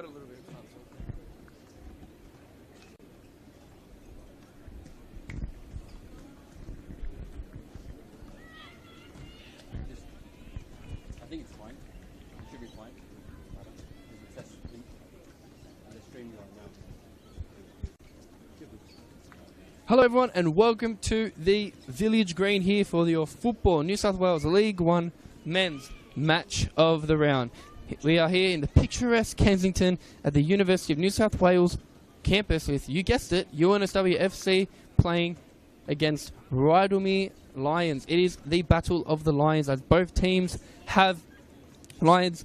got a little bit of time. I think it's fine. It should be fine. It's streaming right now. Hello everyone and welcome to the Village Green here for your Football New South Wales League 1 Men's Match of the Round. We are here in the picturesque Kensington at the University of New South Wales campus with, you guessed it, UNSW FC playing against Rydalmere Lions. It is the Battle of the Lions as both teams have lions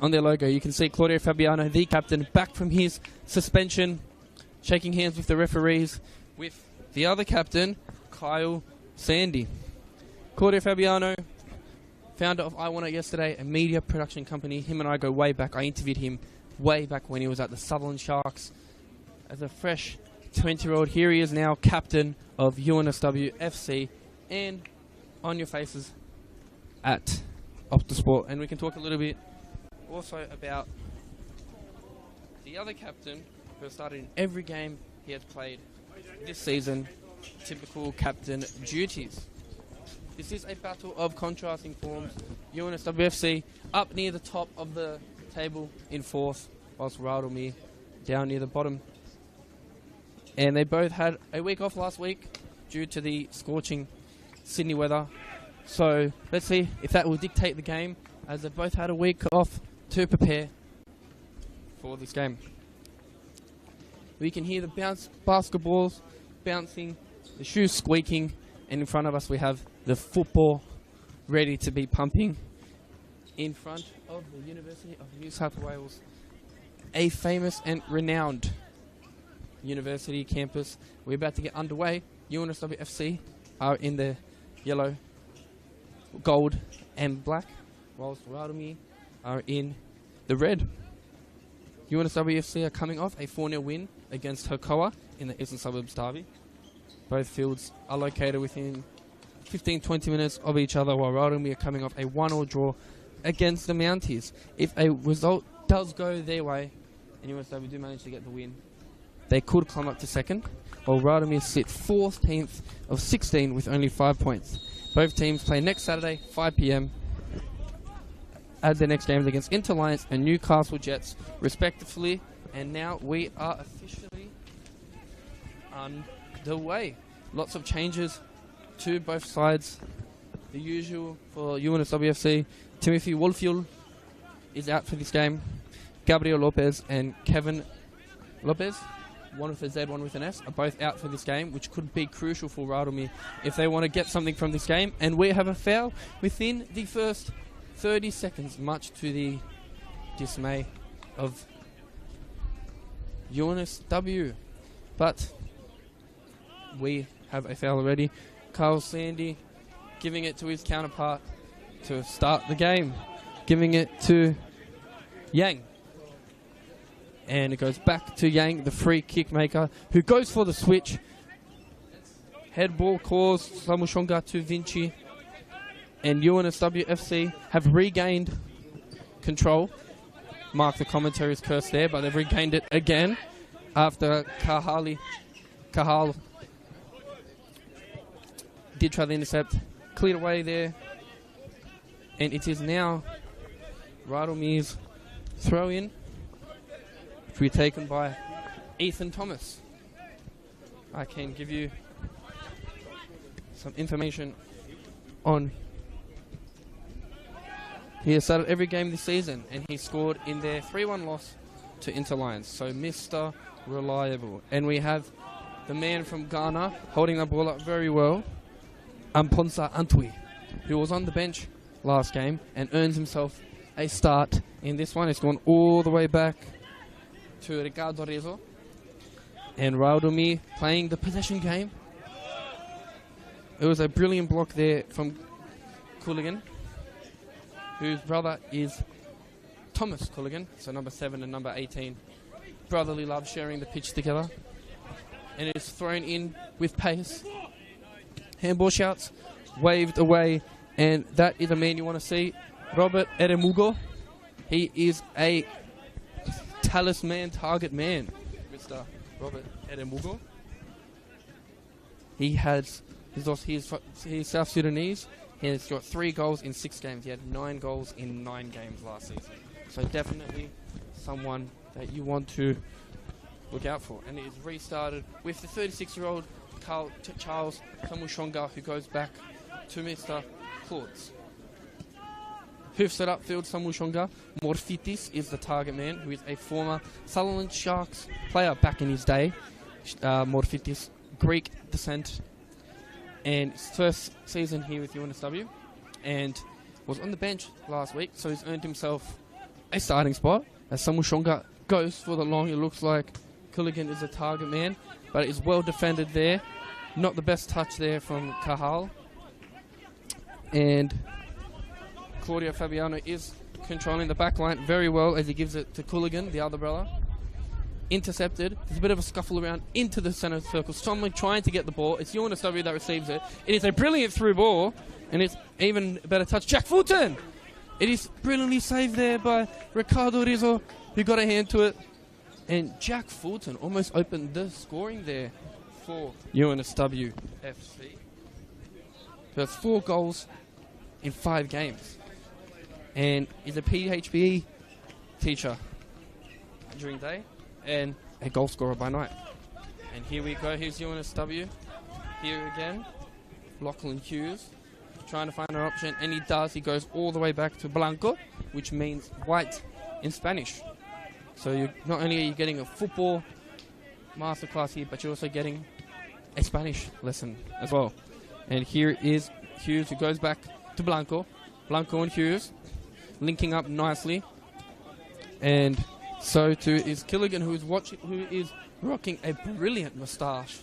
on their logo. You can see Claudio Fabiano, the captain, back from his suspension, shaking hands with the referees, with the other captain, Kyle Sandy. Claudio Fabiano, founder of I Want It Yesterday, a media production company. Him and I go way back. I interviewed him way back when he was at the Sutherland Sharks. As a fresh 20-year-old, here he is now, captain of UNSW FC, and on your faces at Optisport. And we can talk a little bit also about the other captain who has started in every game he has played this season. Typical captain duties. This is a battle of contrasting forms. UNSWFC up near the top of the table in fourth, whilst Rydalmere down near the bottom. And they both had a week off last week due to the scorching Sydney weather. So let's see if that will dictate the game, as they both had a week off to prepare for this game. We can hear the basketballs bouncing, the shoes squeaking, and in front of us we have the football ready to be pumping in front of the University of New South Wales, a famous and renowned university campus. We're about to get underway. UNSW FC are in the yellow, gold and black, whilst Rydalmere are in the red. UNSW FC are coming off a 4-0 win against Hokoa in the Eastern Suburbs derby. Both fields are located within 15-20 minutes of each other, while Rydalmere are coming off a 1-1 draw against the Mounties. If a result does go their way, and UNSW do manage to get the win, they could climb up to second, while Rydalmere sit 14th of 16 with only 5 points. Both teams play next Saturday, 5 p.m, as their next games against Inter Lions and Newcastle Jets, respectively. And now we are officially underway. Lots of changes to both sides. The usual for UNSWFC. Timothy Wolfield is out for this game. Gabriel Lopez and Kevin Lopez, one with a Z, one with an S, are both out for this game, which could be crucial for Rydalmere if they want to get something from this game. And we have a foul within the first 30 seconds, much to the dismay of UNSW. But we have a foul already. Kyle Sandy giving it to his counterpart to start the game, giving it to Yang. And it goes back to Yang, the free kick maker, who goes for the switch. Head ball calls Samushonga to Vinci. And UNSW FC have regained control. Mark the commentary's curse there, but they've regained it again after Kahal did try the intercept, cleared away there, and it is now Rydalmere's throw in, which will be taken by Ethan Thomas. I can give you some information on. He has started every game this season, and he scored in their 3-1 loss to Inter Lions. So Mr. Reliable. And we have the man from Ghana holding the ball up very well, Amponsa Antwi, who was on the bench last game and earns himself a start in this one. It's gone all the way back to Ricardo Rezo. And Rydalmere playing the possession game. It was a brilliant block there from Cooligan, whose brother is Thomas Cooligan, so number 7 and number 18. Brotherly love, sharing the pitch together. And it's thrown in with pace. Handball shouts, waved away, and that is a man you want to see, Robert Eremugo. He is a talisman target man, Mr. Robert Edemugo. He's South Sudanese. He has got 3 goals in 6 games. He had 9 goals in 9 games last season. So definitely someone that you want to look out for. And it is restarted with the 36-year-old Charles Samushonga, who goes back to Mr. Claude's. Hoofs it upfield, Samushonga. Morfitis is the target man, who is a former Sutherland Sharks player back in his day. Morfitis, Greek descent, and his first season here with UNSW, and was on the bench last week, so he's earned himself a starting spot. As Samushonga goes for the long, it looks like Culligan is a target man, but it's well defended there. Not the best touch there from Cahal. And Claudio Fabiano is controlling the back line very well as he gives it to Culligan, the other brother. Intercepted. There's a bit of a scuffle around into the centre circle. Someone trying to get the ball. It's UNSW that receives it. It is a brilliant through ball, and it's even a better touch. Jack Fulton! It is brilliantly saved there by Ricardo Rizzo, who got a hand to it. And Jack Fulton almost opened the scoring there for UNSW FC. He has 4 goals in 5 games. And is a PHPE teacher during day and a goal scorer by night. And here we go. Here's UNSW. Here again, Lachlan Hughes trying to find an option, and he does. He goes all the way back to Blanco, which means white in Spanish. So not only are you getting a football masterclass here, but you're also getting a Spanish lesson as well. And here is Hughes, who goes back to Blanco. Blanco and Hughes linking up nicely. And so too is Killigan, who is rocking a brilliant moustache.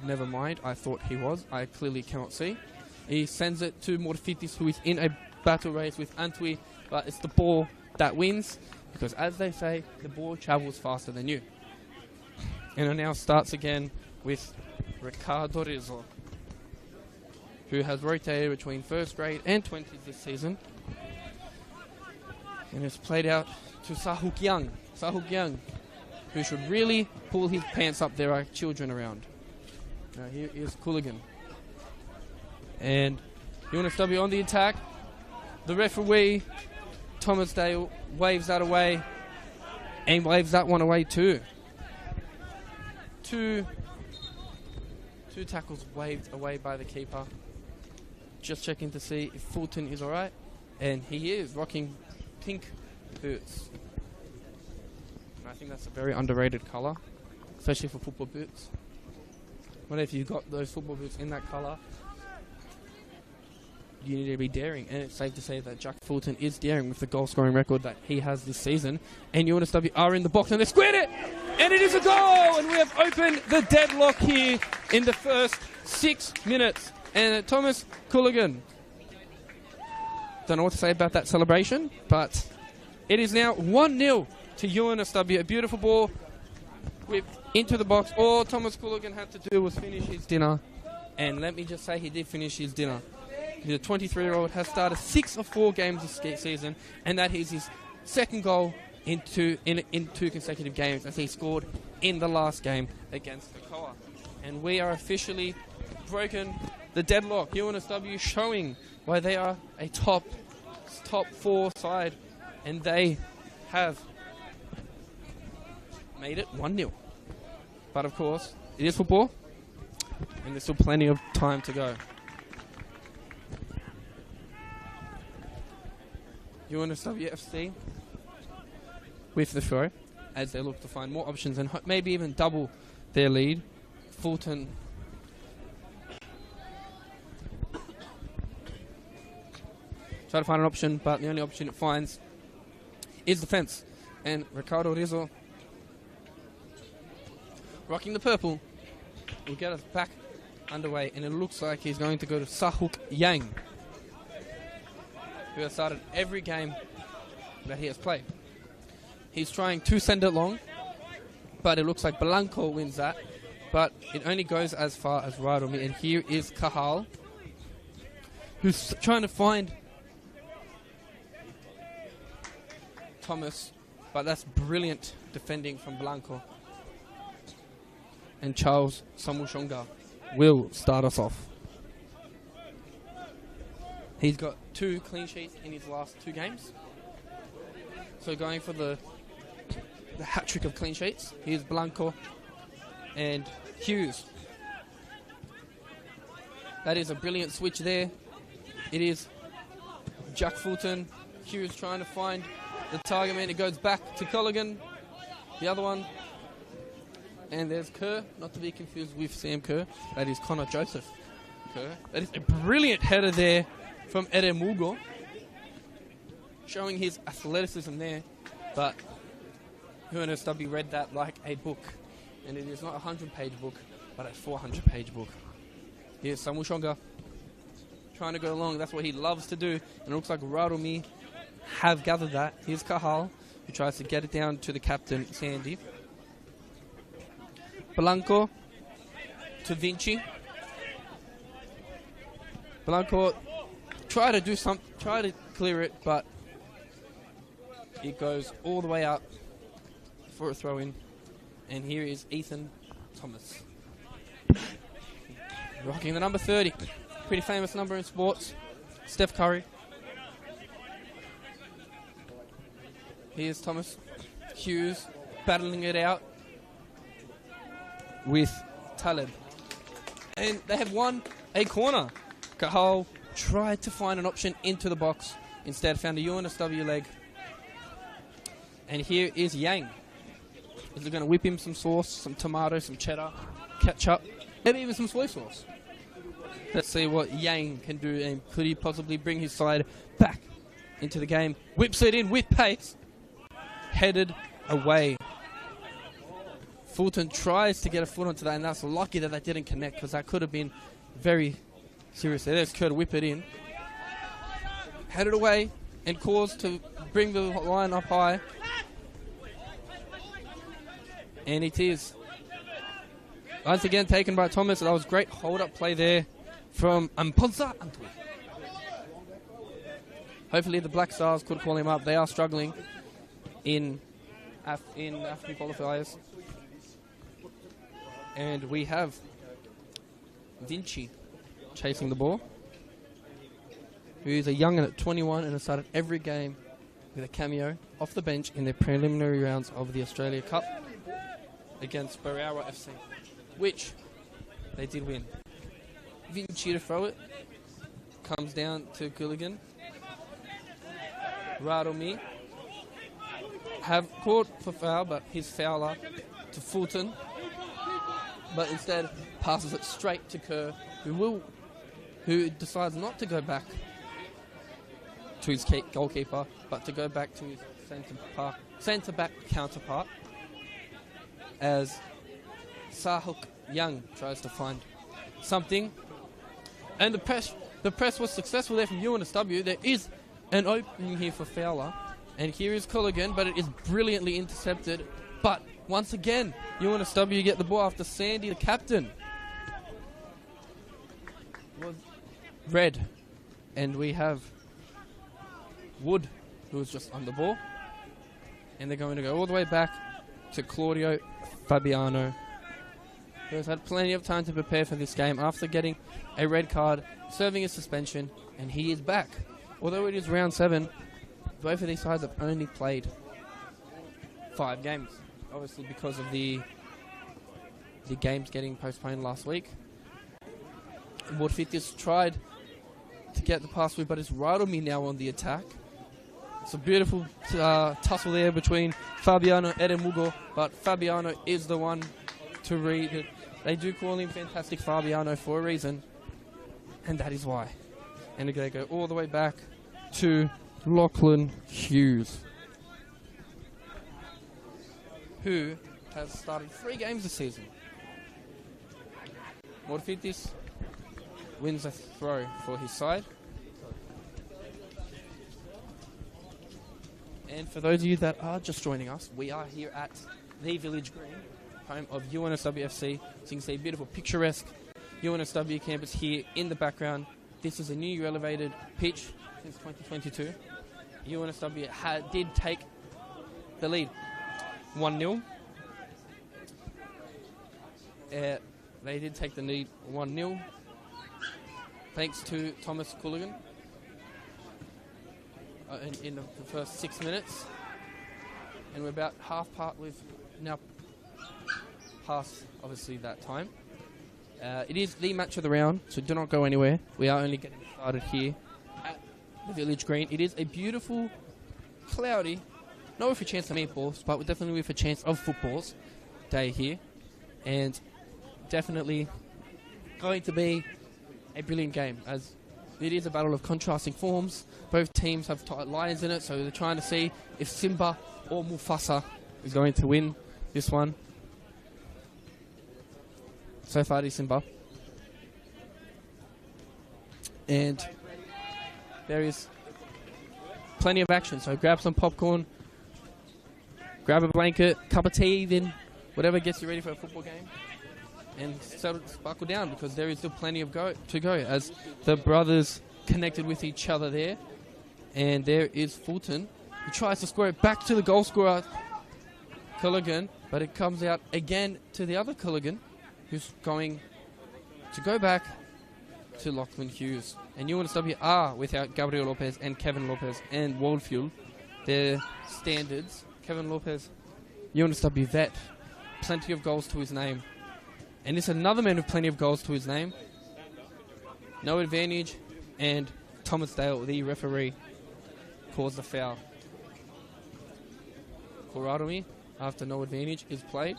Never mind, I thought he was. I clearly cannot see. He sends it to Morfitis, who is in a battle race with Antwi, but it's the ball that wins, because as they say, the ball travels faster than you. And it now starts again with Ricardo Rizzo, who has rotated between first grade and 20s this season, and has played out to Sahuk Young, who should really pull his pants up. There are children around. Now here is Culligan. And UNSW on the attack. The referee, Thomas Dale, waves that away, and waves that one away too. Two tackles waved away by the keeper. Just checking to see if Fulton is alright. And he is, rocking pink boots. And I think that's a very underrated colour, especially for football boots. What if you've got those football boots in that colour? You need to be daring, and it's safe to say that Jack Fulton is daring with the goal-scoring record that he has this season. And UNSW are in the box, and they squared it! And it is a goal! And we have opened the deadlock here in the first 6 minutes. And Thomas Culligan, don't know what to say about that celebration, but it is now 1-0 to UNSW. A beautiful ball whipped into the box. All Thomas Culligan had to do was finish his dinner, and let me just say he did finish his dinner. The 23-year-old has started 6 of 4 games this season, and that is his second goal in 2 consecutive games, as he scored in the last game against Kakoa. And we are officially broken the deadlock. UNSW showing why they are a top 4 side, and they have made it 1-0. But of course, it is football, and there's still plenty of time to go. UNSW FC with the throw as they look to find more options and maybe even double their lead. Fulton try to find an option, but the only option it finds is defense. And Ricardo Rizzo, rocking the purple, will get us back underway, and it looks like he's going to go to Sahuk Yang, who has started every game that he has played. He's trying to send it long, but it looks like Blanco wins that, but it only goes as far as Rydalmere. And here is Cahal, who's trying to find Thomas, but that's brilliant defending from Blanco. And Charles Samushonga will start us off. He's got 2 clean sheets in his last 2 games. So going for the hat-trick of clean sheets, here's Blanco and Hughes. That is a brilliant switch there. It is Jack Fulton. Hughes trying to find the target man. It goes back to Colligan. The other one. And there's Kerr, not to be confused with Sam Kerr. That is Connor Joseph Kerr. That is a brilliant header there from Eremugo, showing his athleticism there. But UNSW read that like a book. And it is not a 100-page book, but a 400-page book. Here's Samushonga trying to go along. That's what he loves to do. And it looks like Rydalmere have gathered that. Here's Cahal, who tries to get it down to the captain, Sandy. Blanco to Vinci. Blanco try to clear it, but it goes all the way up for a throw-in. And here is Ethan Thomas. Rocking the number 30. Pretty famous number in sports. Steph Curry. Here's Thomas. Hughes battling it out with Taleb. And they have won a corner. Cahal tried to find an option into the box. Instead found a UNSW leg. And here is Yang. Is it going to whip him some sauce, some tomato, some cheddar, ketchup, maybe even some soy sauce? Let's see what Yang can do, and could he possibly bring his side back into the game? Whips it in with pace. Headed away. Fulton tries to get a foot onto that, and that's lucky that didn't connect, because that could have been very serious. There's Kerr to whip it in. Headed away and caused to bring the line up high. And it is once again taken by Thomas. That was great hold-up play there from Amponza Antwi. Hopefully the Black Stars could call him up. They are struggling in African qualifiers. And we have Vinci chasing the ball, who's a young'un at 21 and has started every game with a cameo off the bench in the preliminary rounds of the Australia Cup against Barawa FC, which they did win. Vinci to throw it. Comes down to Gilligan. Rydalmere have caught for foul, but his fouler to Fulton. But instead passes it straight to Kerr, who decides not to go back to his goalkeeper, but to go back to his centre-back counterpart, as Sahuk Young tries to find something. And the press was successful there from UNSW. There is an opening here for Fowler. And here is Colligan, but it is brilliantly intercepted. But once again, UNSW get the ball after Sandy, the captain, was red. And we have Wood, who was just on the ball. And they're going to go all the way back to Claudio Fabiano, who has had plenty of time to prepare for this game after getting a red card, serving a suspension, and he is back. Although it is round 7, both of these sides have only played 5 games, obviously because of the games getting postponed last week. Woodfit tried to get the pass through, but it's Rydalmere now on the attack. It's a beautiful tussle there between Fabiano and Eremugo, but Fabiano is the one to read it. They do call him Fantastic Fabiano for a reason, and that is why. And they go all the way back to Lachlan Hughes, who has started 3 games this season. Morfitis wins a throw for his side. And for those of you that are just joining us, we are here at the Village Green, home of UNSW FC. So you can see a beautiful picturesque UNSW campus here in the background. This is a new elevated pitch since 2022. UNSW did take the lead 1-0. They did take the lead 1-0 thanks to Thomas Culligan in the first 6 minutes. And we're about half part. We've now passed, obviously, that time. It is the match of the round, so do not go anywhere. We are only getting started here at the Village Green. It is a beautiful, cloudy, not with a chance of meatballs, but definitely with a chance of footballs day here. And definitely going to be a brilliant game, as it is a battle of contrasting forms. Both teams have lions in it, so they're trying to see if Simba or Mufasa is going to win this one. So far, it is Simba. And there is plenty of action, so grab some popcorn, grab a blanket, cup of tea, even, whatever gets you ready for a football game. And buckle down, because there is still plenty of to go, as the brothers connected with each other there. And there is Fulton, who tries to score it back to the goal scorer, Culligan, but it comes out again to the other Culligan, who's going to go back to Lachlan Hughes. And UNSW are without Gabriel Lopez and Kevin Lopez and Waldfuel. Their standards. Kevin Lopez, UNSW vet, plenty of goals to his name. And it's another man with plenty of goals to his name. No advantage, and Thomas Dale, the referee, calls the foul. Rydalmere, after no advantage, is played.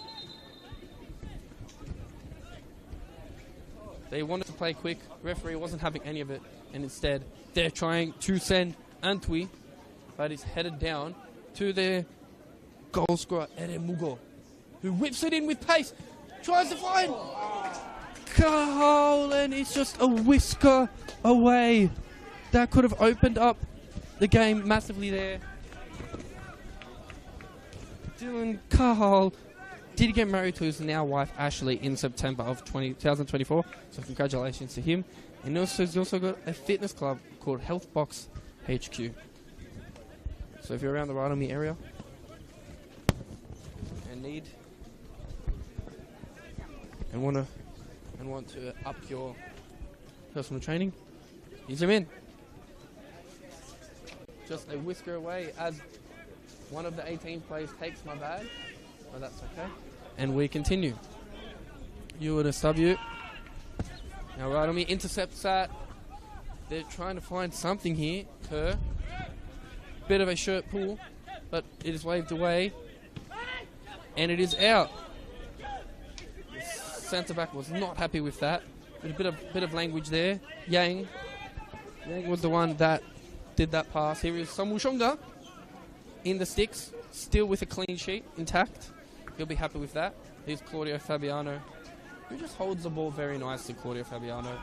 They wanted to play quick. Referee wasn't having any of it, and instead they're trying to send Antwi, but it's headed down to their goal scorer, Ere Mugo, who whips it in with pace. Tries to find Cole, and it's just a whisker away. That could have opened up the game massively there. Dylan Cole did get married to his now wife Ashley in September of 2024, so congratulations to him. And also, he's also got a fitness club called Health Box HQ. So if you're around the Rydalmere area and need and want to up your personal training, use them in. Just a whisker away as one of the 18 players takes my bag, but that's okay. And we continue. UNSW. Now Rydalmere intercepts that. They're trying to find something here. Kerr. Bit of a shirt pull, but it is waved away. And it is out. Centre back was not happy with that. A bit of language there. Yang was the one that did that pass. Here is Samushonga in the sticks, still with a clean sheet intact. He'll be happy with that. Here's Claudio Fabiano, who just holds the ball very nicely. Claudio Fabiano,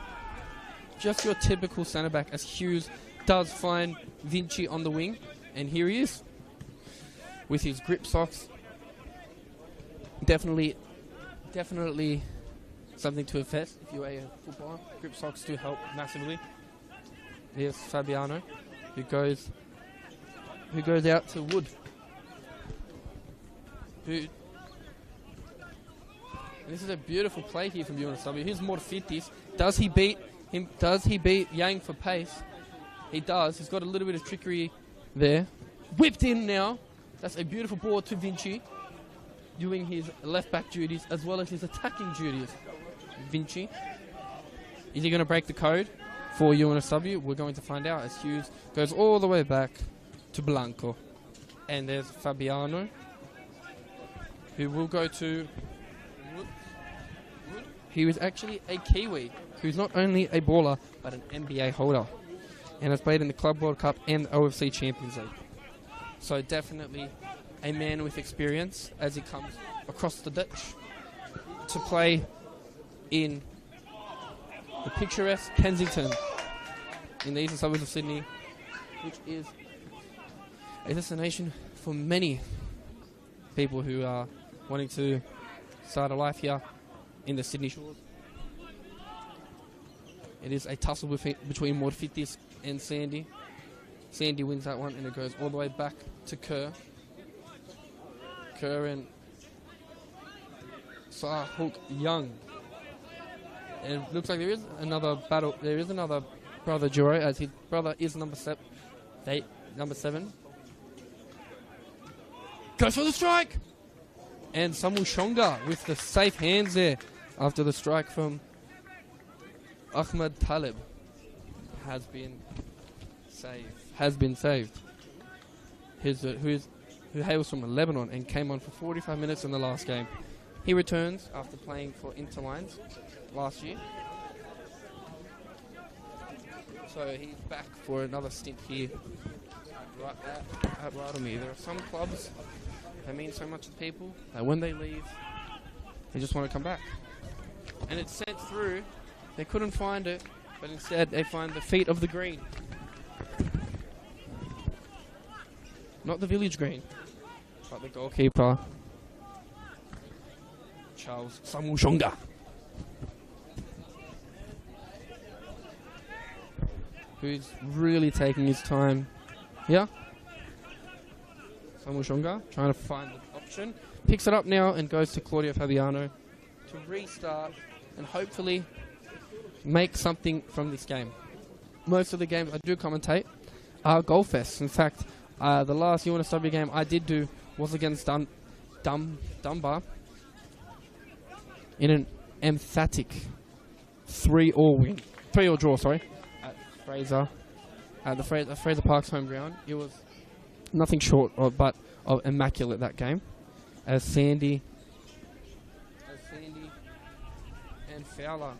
just your typical centre back, as Hughes does find Vinci on the wing, and here he is with his grip socks. Definitely something to invest if you're a footballer. Grip socks do help massively. Here's Fabiano, who goes out to Wood. And this is a beautiful play here from UNSW. Here's Morfitis. Does he beat him? Does he beat Yang for pace? He does. He's got a little bit of trickery there. Whipped in now. That's a beautiful ball to Vinci, doing his left back duties as well as his attacking duties. Vinci. Is he going to break the code for UNSW? We're going to find out, as Hughes goes all the way back to Blanco. And there's Fabiano, who will go to Wood. He was actually a Kiwi, who's not only a baller, but an NBA holder, and has played in the Club World Cup and the OFC Champions League. So definitely a man with experience as he comes across the ditch to play in the picturesque Kensington in the eastern suburbs of Sydney, which is a destination for many people who are wanting to start a life here in the Sydney shores. It is a tussle between Morfitis and Sandy. Sandy wins that one, and it goes all the way back to Kerr. Kerr and Sahuk Young. And it looks like there is another battle. There is another brother duo, as his brother is number 7. Goes for the strike! And Samu Shonga with the safe hands there after the strike from Ahmed Talib has been saved. Who hails from Lebanon and came on for 45 minutes in the last game. He returns after playing for Interlines last year. So he's back for another stint here at Rydalmere. There are some clubs that mean so much to people that when they leave, they just want to come back. And it's sent through. They couldn't find it, but instead they find the feet of the green. Not the village green, but the goalkeeper, Charles Samushonga. Who's really taking his time here. Samushonga trying to find the option. Picks it up now and goes to Claudio Fabiano to restart and hopefully make something from this game. Most of the games I do commentate are goal fests. In fact, the last UNSW game I did do was against Dunbar in an emphatic 3-3 draw, at Fraser, at the Fraser Park's home ground. It was nothing short of immaculate, that game, as Sandy and Fowler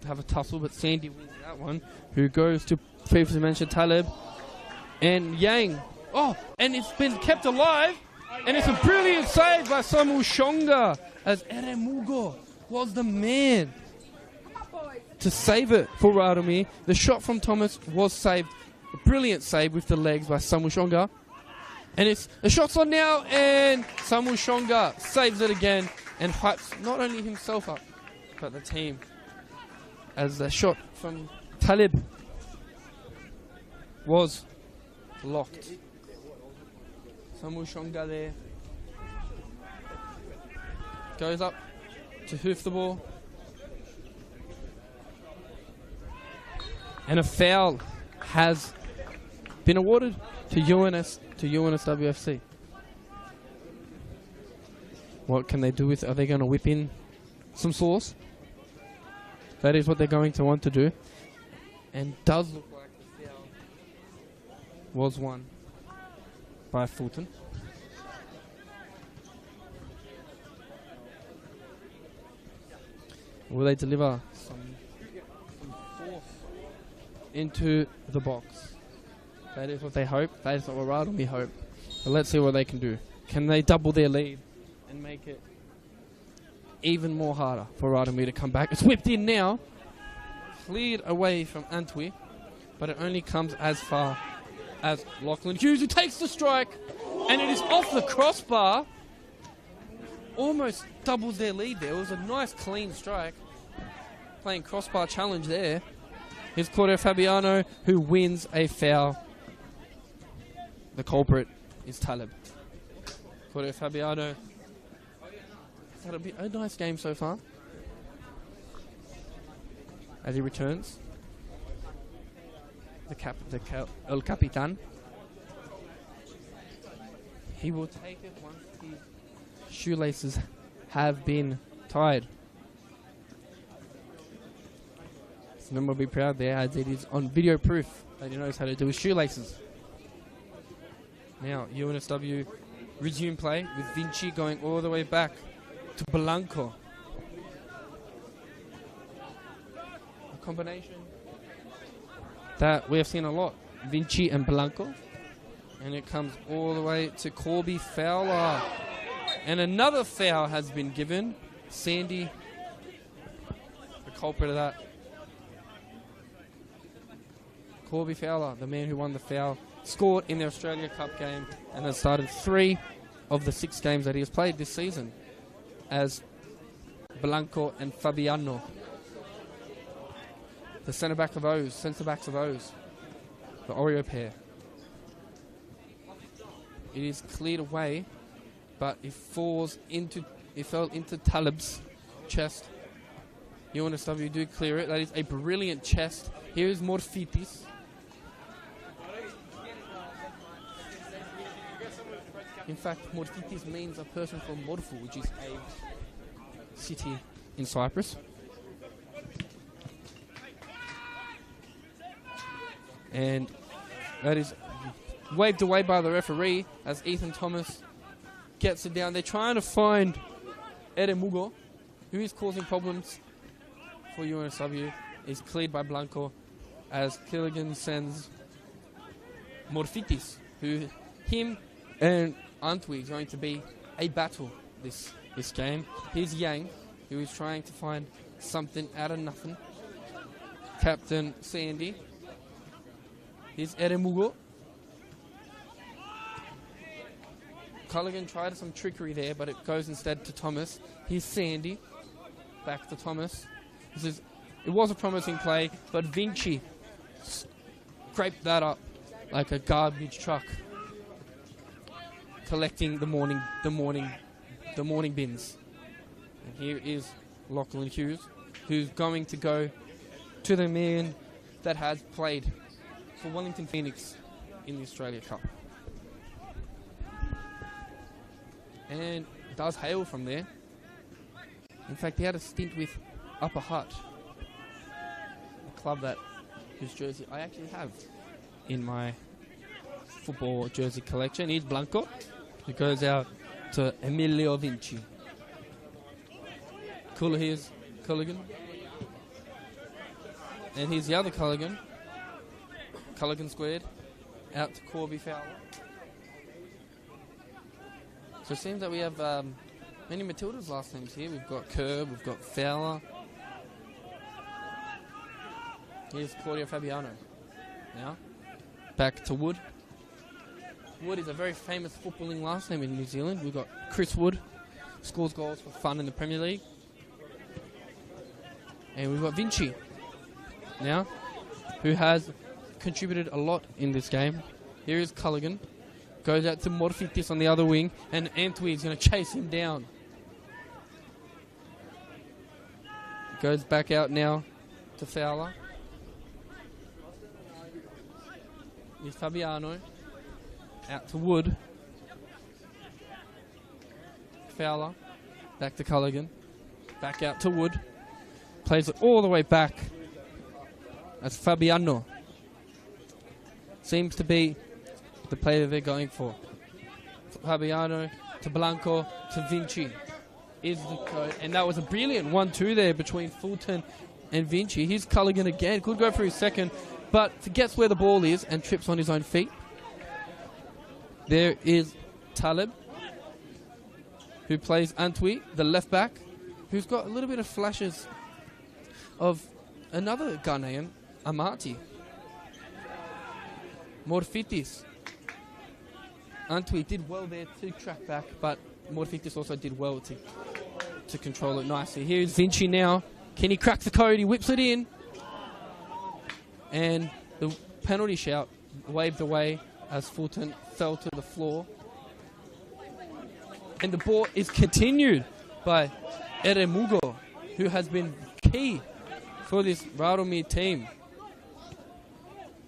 have a tussle, but Sandy wins that one, who goes to previously mentioned Talib and Yang. Oh, and it's been kept alive, and it's a brilliant save by Samu Shonga, as Eremugo was the man to save it for Rydalmere. The shot from Thomas was saved. A brilliant save with the legs by Samu Shonga. And it's the shot's on now, and Samu Shonga saves it again and hypes not only himself up, but the team, as the shot from Talib was blocked. Samu Shonga there goes up to hoof the ball, and a foul has been awarded to UNSWFC. What can they do with it? Are they going to whip in some sauce? That is what they're going to want to do, and does look like the foul was won by Fulton. Will they deliver some force into the box? That is what they hope. That is what Rydalmere hope. But let's see what they can do. Can they double their lead and make it even more harder for Rydalmere to come back? It's whipped in now. Cleared away from Antwi, but it only comes as far as Lachlan Hughes, who takes the strike, and it is off the crossbar. Almost doubles their lead there. It was a nice clean strike. Playing crossbar challenge there. Here's Claudio Fabiano, who wins a foul. The culprit is Talib. Claudio Fabiano has had a nice game so far, as he returns. El Capitan. He will take it once his shoelaces have been tied. Simon will be proud there, as it is on video proof that he knows how to do his shoelaces. Now, UNSW resume play with Vinci going all the way back to Blanco. A combination that we have seen a lot, Vinci and Blanco. And it comes all the way to Corby Fowler. And another foul has been given. Sandy, the culprit of that. Corby Fowler, the man who won the foul, scored in the Australia Cup game and has started 3 of the 6 games that he has played this season as Blanco and Fabiano. The centre backs of O's, the Oreo pair. It is cleared away, but it fell into Talib's chest. UNSW do clear it. That is a brilliant chest. Here is Morfitis. In fact, Morfitis means a person from Morfu, which is a city in Cyprus. And that is waved away by the referee as Ethan Thomas gets it down. They're trying to find Eremugo, who is causing problems for UNSW. Is cleared by Blanco as Killigan sends Morfitis, who him and Antwi is going to be a battle this game. Here's Yang, who is trying to find something out of nothing. Captain Sandy. Here's Eremugo. Culligan tried some trickery there, but it goes instead to Thomas. Here's Sandy. Back to Thomas. It was a promising play, but Vinci scraped that up like a garbage truck, collecting the morning bins. And here is Lachlan Hughes, who's going to go to the man that has played for Wellington Phoenix in the Australia Cup. And does hail from there. In fact, he had a stint with Upper Hutt, a club whose jersey I actually have in my football jersey collection. Here's Blanco, who goes out to Emilio Vinci. Here's Culligan. And here's the other Culligan. Culligan squared out to Corby Fowler. So it seems that we have many Matildas last names here. We've got Kerr, we've got Fowler. Here's Claudio Fabiano. Now, back to Wood. Wood is a very famous footballing last name in New Zealand. We've got Chris Wood, scores goals for fun in the Premier League. And we've got Vinci now, who has contributed a lot in this game. Here is Culligan. Goes out to Morfitis on the other wing, and Antwi is going to chase him down. Goes back out now to Fowler. Here's Fabiano. Out to Wood. Fowler. Back to Culligan. Back out to Wood. Plays it all the way back. That's Fabiano. Seems to be the player they're going for. Fabiano to Blanco to Vinci is the code. And that was a brilliant 1-2 there between Fulton and Vinci. Here's Culligan again. Could go for his second, but forgets where the ball is and trips on his own feet. There is Talib, who plays Antwi, the left back, who's got a little bit of flashes of another Ghanaian, Amati. Morfitis. Antwi did well there to track back, but Morfitis also did well to control it nicely. Here's Vinci now. Can he crack the code? He whips it in. And the penalty shout waved away as Fulton fell to the floor. And the ball is continued by Eremugo, who has been key for this Rydalmere team.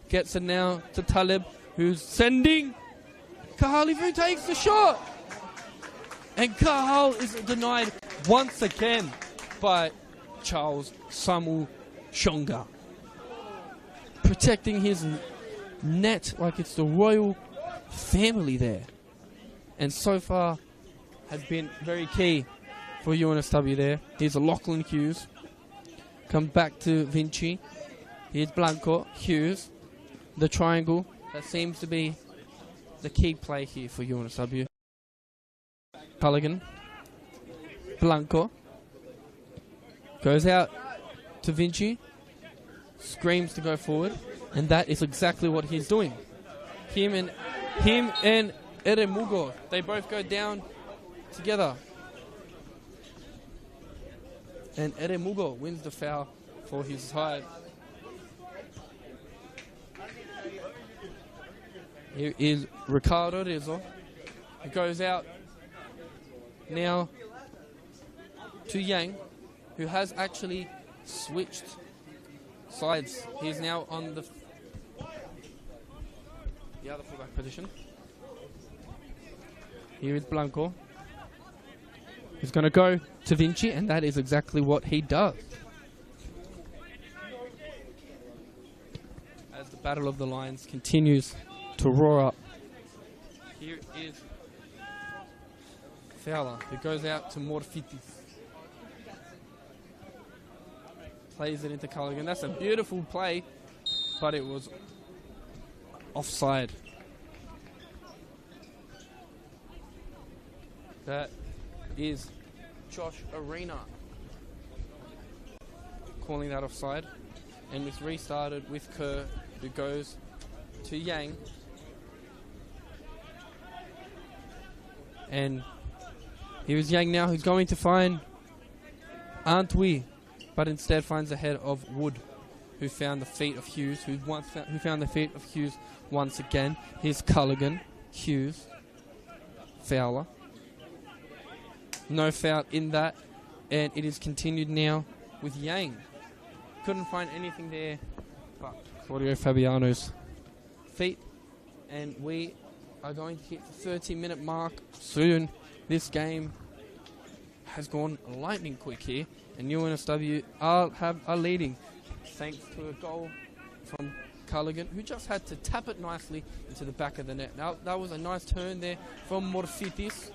Gets it now to Talib, who's sending. Kahalifu takes the shot. And Kahal is denied once again by Charles Samu Shonga. Protecting his net like it's the royal family there. And so far has been very key for UNSW there. Here's a Lachlan Hughes. Comes back to Vinci. Here's Blanco, Hughes. The triangle. That seems to be the key play here for UNSW. Culligan. Blanco. Goes out to Vinci. Screams to go forward. And that is exactly what he's doing. Him and Eremugo, they both go down together. And Eremugo wins the foul for his side. Here is Ricardo Rizzo. He goes out now to Yang, who has actually switched sides. He's now on the other fullback position. Here is Blanco. He's going to go to Vinci, and that is exactly what he does. As the battle of the lines continues to roar up. Here is Fowler, who goes out to Morfitis. Plays it into Culligan. That's a beautiful play, but it was offside. That is Josh Arena calling that offside. And it's restarted with Kerr, who goes to Yang. And here is Yang now, who's going to find Antwi, but instead finds the head of Wood, who found the feet of Hughes, who found the feet of Hughes once again. Here's Culligan, Hughes, Fowler. No foul in that, and it is continued now with Yang. Couldn't find anything there but Claudio Fabiano's feet, and we are going to hit the 30-minute mark soon. This game has gone lightning quick here, and UNSW are leading thanks to a goal from Culligan, who just had to tap it nicely into the back of the net. Now, that was a nice turn there from Morfitis,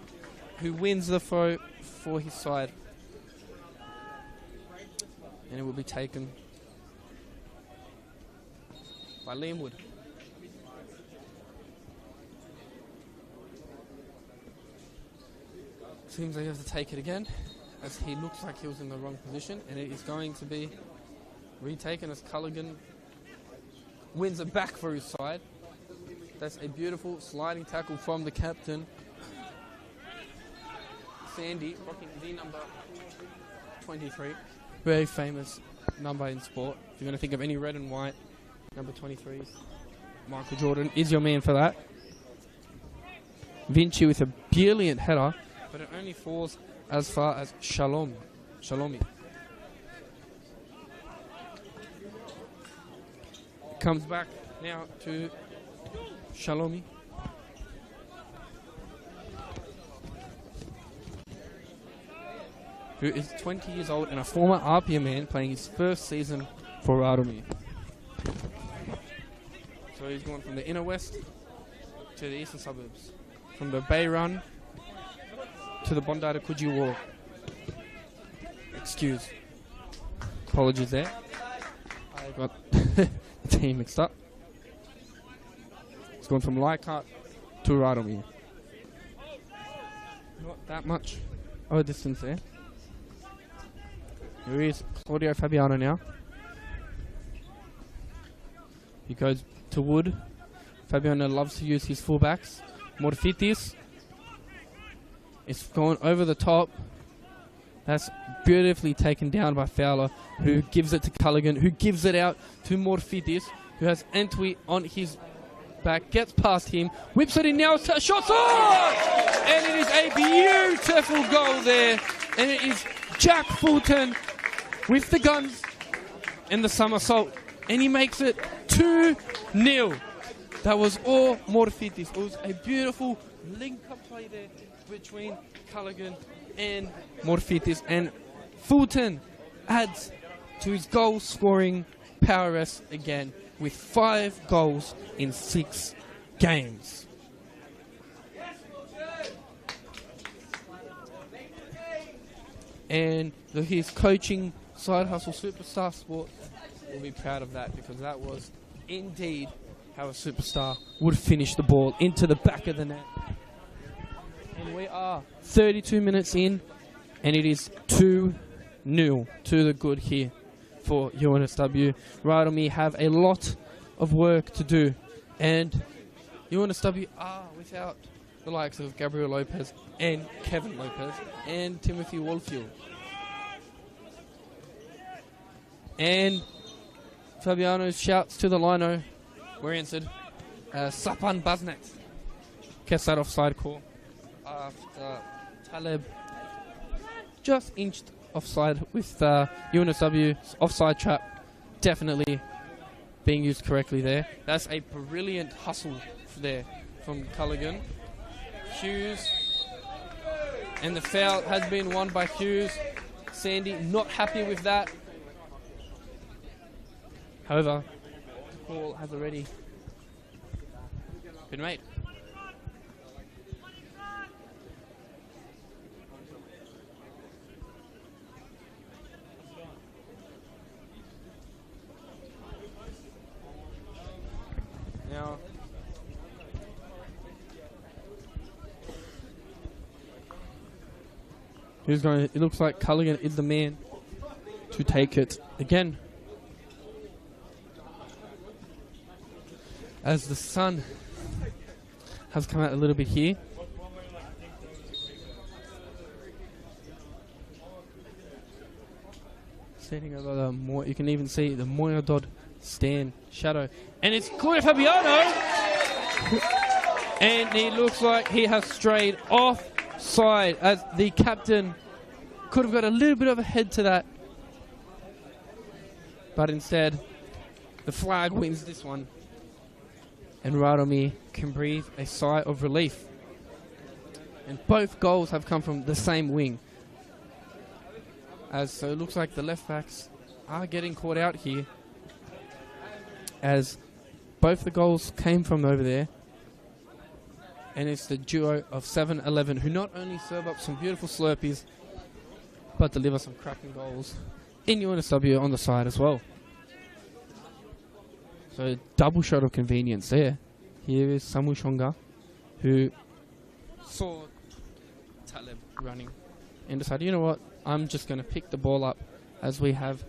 who wins the throw for his side. And it will be taken by Liam Wood. Seems like he has to take it again, as he looks like he was in the wrong position, and it is going to be retaken as Culligan wins it back for his side. That's a beautiful sliding tackle from the captain, Sandy, rocking the number 23. Very famous number in sport. If you're going to think of any red and white, number 23, Michael Jordan is your man for that. Vinci with a brilliant header, but it only falls as far as Shalomi. Comes back now to Shalomi. Who is 20 years old and a former RPM man playing his first season for Rydalmere. So he's gone from the inner west to the eastern suburbs. From the Bay Run to the Bondi to Coogee Walk. Apologies there. I got the team mixed up. It's gone from Leichhardt to Rydalmere. Not that much of a distance there. Here is Claudio Fabiano now. He goes to Wood. Fabiano loves to use his fullbacks. Morfitis. It's gone over the top. That's beautifully taken down by Fowler, who gives it to Culligan, who gives it out to Morfitis, who has Antwi on his back, gets past him, whips it in now, shots on! And it is a beautiful goal there. And it is Jack Fulton with the guns and the somersault. And he makes it 2-0. That was all Morfitis. It was a beautiful link-up play there between Culligan and Morfitis. And Fulton adds to his goal-scoring prowess again with 5 goals in 6 games. And his coaching Side Hustle Superstar Sport will be proud of that, because that was indeed how a superstar would finish the ball into the back of the net. And we are 32 minutes in, and it is 2-0 to the good here for UNSW. Rydalmere have a lot of work to do, and UNSW are without the likes of Gabriel Lopez and Kevin Lopez and Timothy Wolfield. And Fabiano shouts to the lino, we're answered, Sapan Baznet gets that offside call after Taleb just inched offside with UNSW's offside trap definitely being used correctly there. That's a brilliant hustle there from Culligan. Hughes, and the foul has been won by Hughes. Sandy not happy with that. However, the call has already been made. Now, who's going? It looks like Culligan is the man to take it again, as the sun has come out a little bit here. Standing over the you can even see the Moyodod stand shadow, and it's Claudio Fabiano, and he looks like he has strayed offside, as the captain could have got a little bit of a head to that, but instead the flag wins this one, and Rydalmere can breathe a sigh of relief. And both goals have come from the same wing, as so it looks like the left backs are getting caught out here, as both the goals came from over there. And it's the duo of 7-11 who not only serve up some beautiful slurpees, but deliver some cracking goals in UNSW on the side as well. So double shot of convenience there. Here is Samu Shonga, who saw Taleb running and decided, you know what, I'm just going to pick the ball up, as we have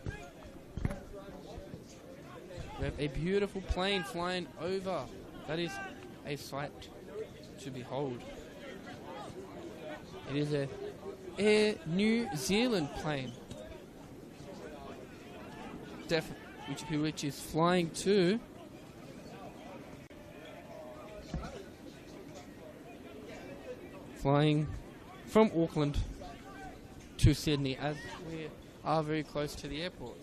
a beautiful plane flying over. That is a sight to behold. It is a Air New Zealand plane, which is flying to from Auckland to Sydney, as we are very close to the airport.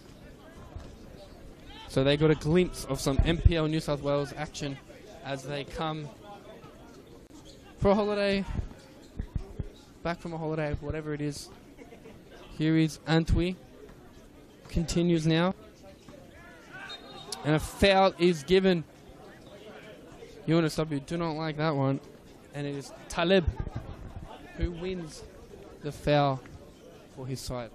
So they got a glimpse of some MPL New South Wales action as they come for a holiday, back from a holiday, whatever it is. Here is Antwi, continues now, and a foul is given. UNSW do not like that one, and it is Taleb who wins the foul for his side.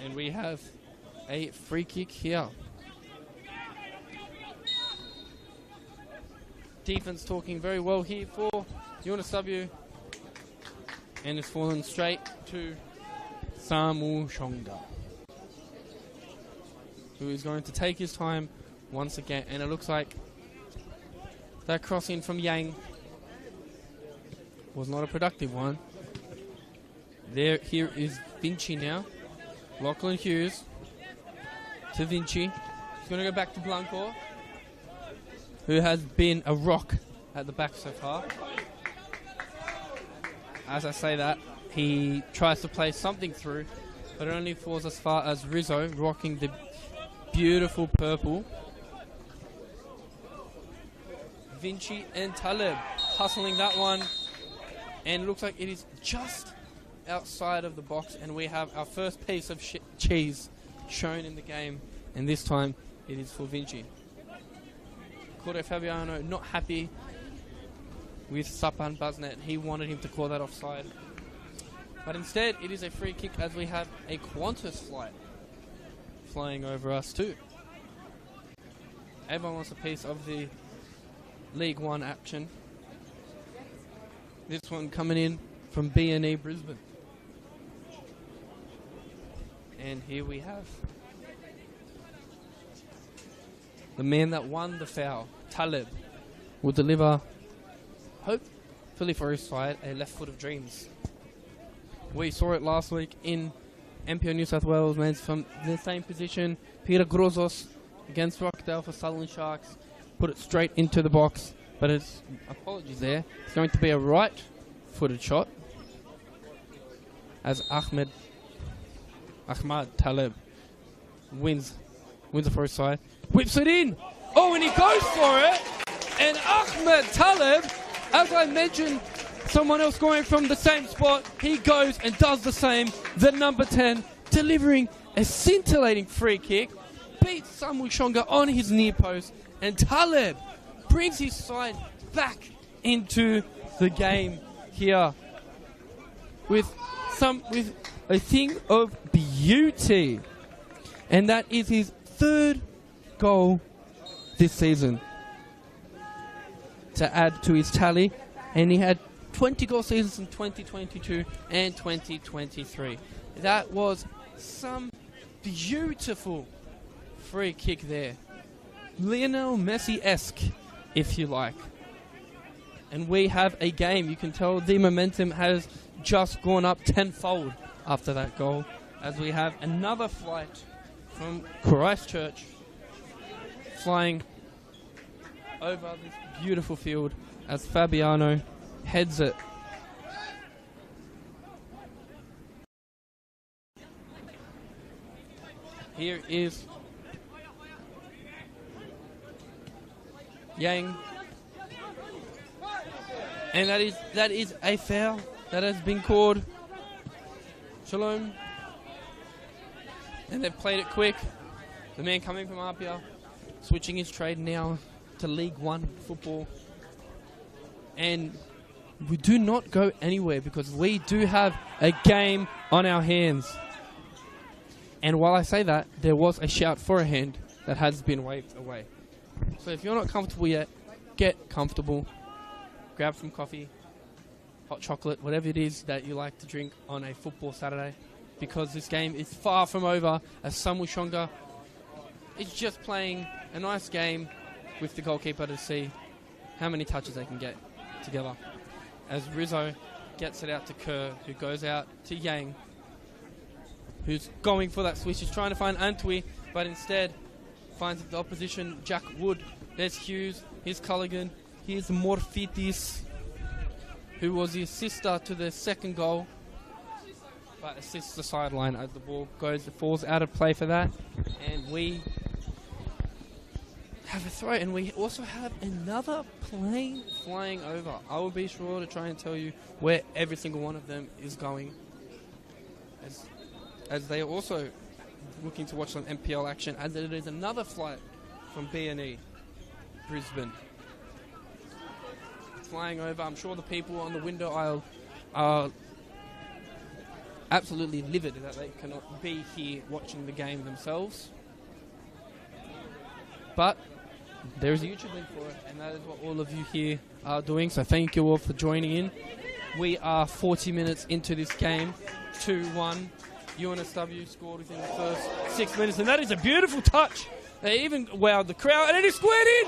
And we have a free kick here. Defense talking very well here for UNSW. And it's fallen straight to Samu Shonga, who is going to take his time once again. And it looks like that crossing from Yang was not a productive one. Here is Vinci now. Lachlan Hughes to Vinci. He's going to go back to Blanco, who has been a rock at the back so far. As I say that, he tries to play something through, but it only falls as far as Rizzo rocking the beautiful purple. Vinci and Taleb hustling that one, and it looks like it is just outside of the box, and we have our first piece of cheese shown in the game, and this time it is for Vinci. Claudio Fabiano not happy with Sapan Baznet. He wanted him to call that offside, but instead it is a free kick, as we have a Qantas flight flying over us too. Everyone wants a piece of the League One action. This one coming in from B&E Brisbane. And here we have the man that won the foul, Taleb, will deliver, hopefully for his side, a left foot of dreams. We saw it last week in MPO New South Wales men's from the same position. Peter Grozos against Rockdale for Sutherland Sharks. Put it straight into the box, but it's, apologies there, it's going to be a right-footed shot as Ahmad Taleb wins the first side, whips it in. Oh, and he goes for it. And Ahmed Taleb, as I mentioned, someone else going from the same spot, he goes and does the same. The number 10, delivering a scintillating free kick, beats Samuel Shonga on his near post, and Taleb brings his side back into the game here with a thing of beauty. And that is his third goal this season to add to his tally, and he had 20 goal seasons in 2022 and 2023. That was some beautiful free kick there. Lionel Messi-esque, if you like. And we have a game. You can tell the momentum has just gone up tenfold after that goal, as we have another flight from Christchurch flying over this beautiful field as Fabiano heads it. Here is Yang, and that is a foul that has been called. Shalom, and they've played it quick. The man coming from Apia, switching his trade now to League One football. And we do not go anywhere because we do have a game on our hands. And while I say that, there was a shout for a hand that has been waved away. So if you're not comfortable yet, get comfortable. Grab some coffee, hot chocolate, whatever it is that you like to drink on a football Saturday, because this game is far from over, as Samuel Shonga is just playing a nice game with the goalkeeper to see how many touches they can get together. As Rizzo gets it out to Kerr, who goes out to Yang, who's going for that switch. He's trying to find Antwi, but instead finds the opposition, Jack Wood. There's Hughes, here's Culligan, here's Morfitis, who was the assister to the second goal, but assists the sideline as the ball falls out of play for that. And we have a throw, and we also have another plane flying over. I will be sure to try and tell you where every single one of them is going, as they are also looking to watch some MPL action, as there is another flight from BNE Brisbane flying over. I'm sure the people on the window aisle are absolutely livid that they cannot be here watching the game themselves. But there is a YouTube link for it, and that is what all of you here are doing. So thank you all for joining in. We are 40 minutes into this game, 2-1. UNSW scored within the first 6 minutes, and that is a beautiful touch. They even wowed the crowd, and it is squared in!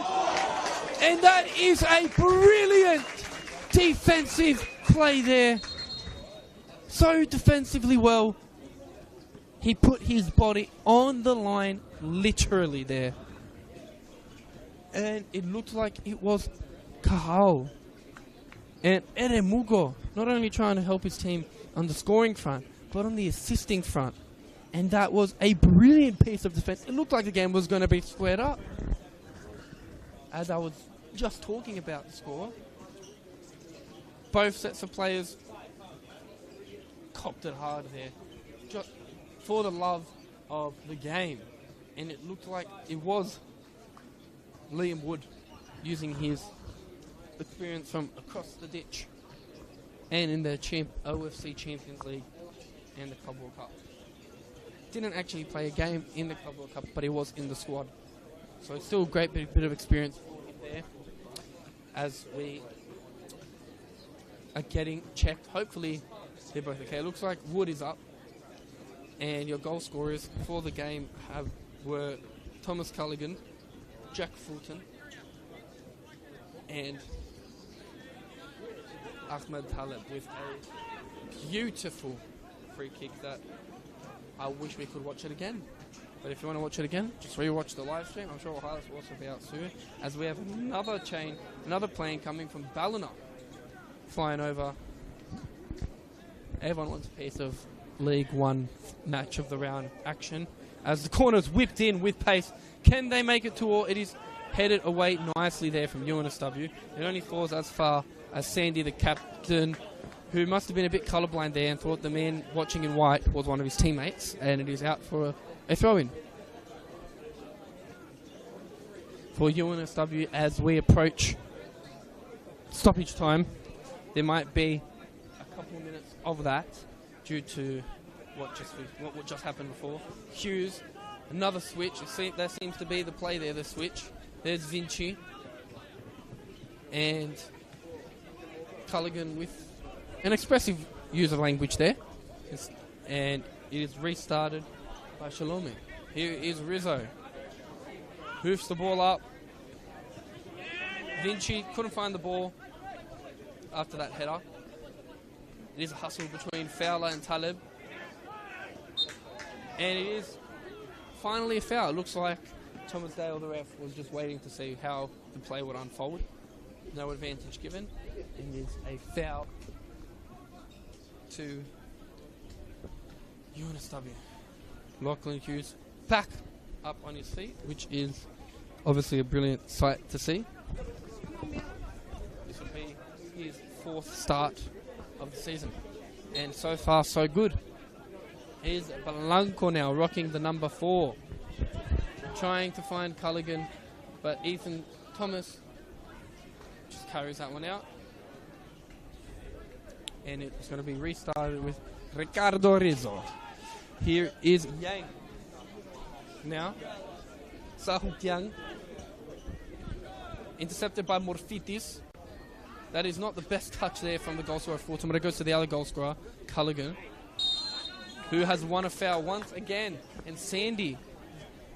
And that is a brilliant defensive play there. So defensively well. He put his body on the line, literally there. And it looked like it was Kahal. And Ere Mugo, not only trying to help his team on the scoring front, but on the assisting front. And that was a brilliant piece of defense. It looked like the game was going to be squared up. As I was just talking about the score, both sets of players copped it hard there, just for the love of the game. And it looked like it was Liam Wood using his experience from across the ditch and in the OFC Champions League and the Club World Cup. Didn't actually play a game in the Club World Cup, but he was in the squad. So it's still a great bit of experience for him there, as we are getting checked. Hopefully they're both okay. It looks like Wood is up, and your goal scorers for the game were Thomas Culligan, Jack Fulton, and Ahmed Taleb, with a beautiful free kick that I wish we could watch it again. But if you want to watch it again, just rewatch the live stream. I'm sure highlights will also be out soon, as we have another plane coming from Ballina, flying over. Everyone wants a piece of League One match of the round action. As the corner's whipped in with pace, can they make it to all? It is headed away nicely there from UNSW. It only falls as far as Sandy, the captain, who must have been a bit colourblind there and thought the man watching in white was one of his teammates, and it is out for a throw-in for UNSW as we approach stoppage time. There might be a couple of minutes of that due to what just happened before. Hughes, another switch. That seems to be the play there, the switch. There's Vinci. And Culligan with an expressive use of language there. And it is restarted by Shalome. Here is Rizzo. Hoofs the ball up. Vinci couldn't find the ball after that header. It is a hustle between Fowler and Taleb. And it is finally a foul. It looks like Thomas Dale, the ref, was just waiting to see how the play would unfold. No advantage given. And it is a foul to UNSW. Lachlan Hughes back up on his feet, which is obviously a brilliant sight to see. This will be his fourth start of the season. And so far, so good. Here's Blanco now, rocking the number 4. Trying to find Culligan, but Ethan Thomas just carries that one out. And it's going to be restarted with Ricardo Rizzo. Here is Yang. Now, Sahut Yang. Intercepted by Morfitis. That is not the best touch there from the goal scorer for Fulton, but it goes to the other goal scorer, Culligan, who has won a foul once again. And Sandy,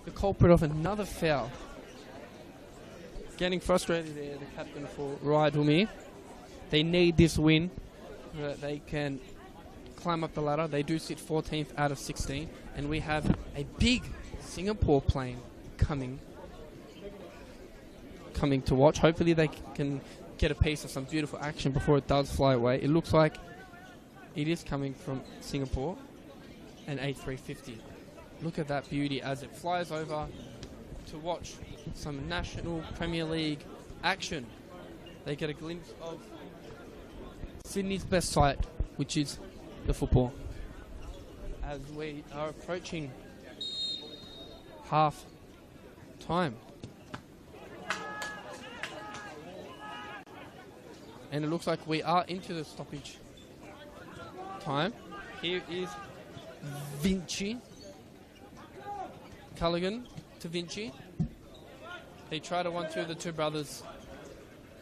the culprit of another foul. Getting frustrated there, the captain for Rydalmere. They need this win so that they can climb up the ladder. They do sit 14th out of 16. And we have a big Singapore plane coming to watch. Hopefully they can get a piece of some beautiful action before it does fly away. It looks like it is coming from Singapore, an A350. Look at that beauty as it flies over to watch some National Premier League action. They get a glimpse of Sydney's best sight, which is the football. As we are approaching half time. And it looks like we are into the stoppage time. Here is Vinci. Culligan to Vinci. They try to 1-2 the two brothers.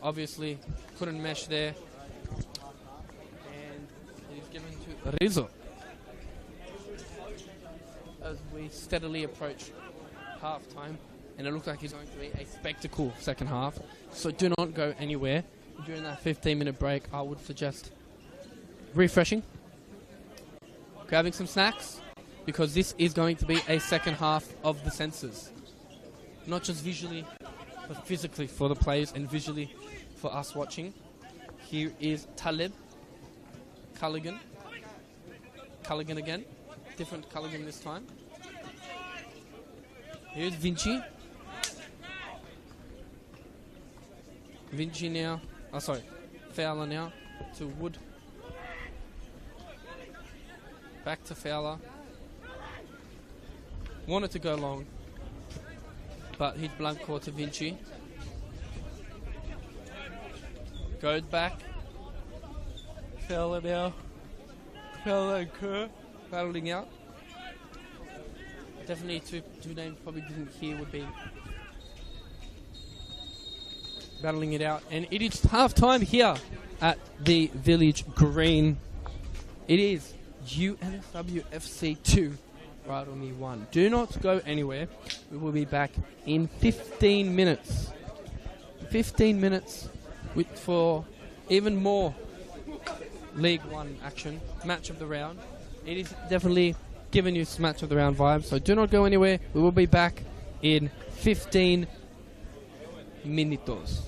Obviously couldn't mesh there. And it is given to Rizzo. As we steadily approach half time. And it looks like it's going to be a spectacle second half. So do not go anywhere. During that 15-minute break, I would suggest refreshing, grabbing some snacks, because this is going to be a second half of the senses. Not just visually, but physically for the players and visually for us watching. Here is Taleb, Culligan. Culligan again. Different Culligan this time. Here's Vinci. Vinci now. Oh, sorry. Fowler now to Wood. Back to Fowler. Wanted to go long, but hit Blanco to Vinci. Goes back. Fowler now. Fowler and Kerr battling out. Definitely two names probably didn't hear would be battling it out. And it is half time here at the Village Green. It is UNSW FC 2, Rydalmere 1. Do not go anywhere. We will be back in 15 minutes. 15 minutes for even more League One action. Match of the round. It is definitely giving you some match of the round vibes. So do not go anywhere. We will be back in 15 minutos.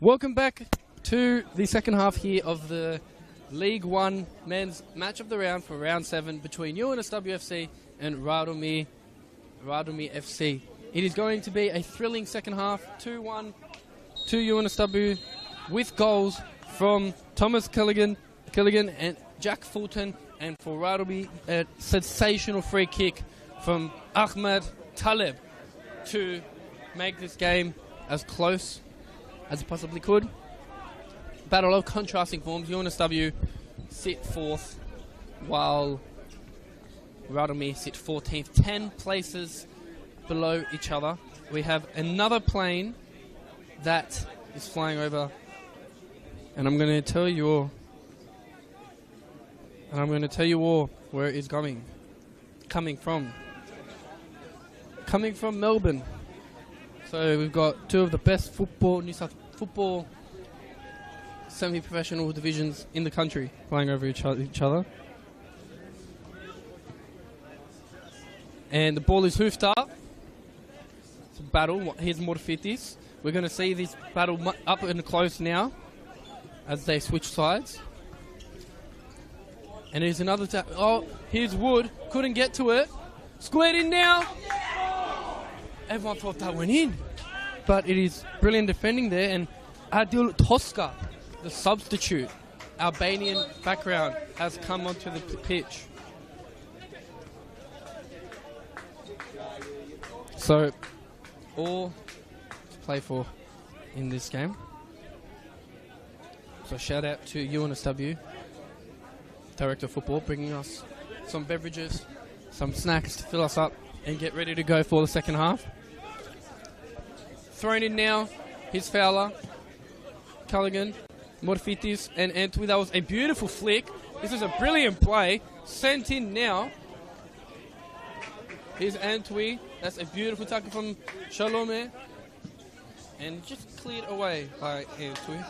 Welcome back to the second half here of the League 1 men's match of the round for round 7 between UNSW FC and Rydalmere FC. It is going to be a thrilling second half, 2-1 to UNSW, with goals from Thomas Killigan and Jack Fulton, and for Rydalmere, a sensational free kick from Ahmed Taleb to make this game as close as it possibly could. Battle of contrasting forms. UNSW sit 4th, while Rydalmere sit 14th, 10 places below each other. We have another plane that is flying over, and I'm going to tell you all where it is coming from Melbourne. So we've got two of the best New South football semi-professional divisions in the country flying over each other. And the ball is hoofed up. It's a battle. Here's more to fit this. We're going to see this battle up and close now as they switch sides. And here's another tap. Oh, here's Wood. Couldn't get to it. Squared in now. Everyone thought that went in. But it is brilliant defending there. And Adil Toska, the substitute, Albanian background, has come onto the pitch. So, all to play for in this game. So shout out to UNSW, Director of Football, bringing us some beverages, some snacks to fill us up and get ready to go for the second half. Thrown in now, here's Fowler, Culligan, Morfitis and Antwi. That was a beautiful flick. This is a brilliant play. Sent in now. Here's Antwi. That's a beautiful tackle from Rydalmere. And just cleared away by Antwi.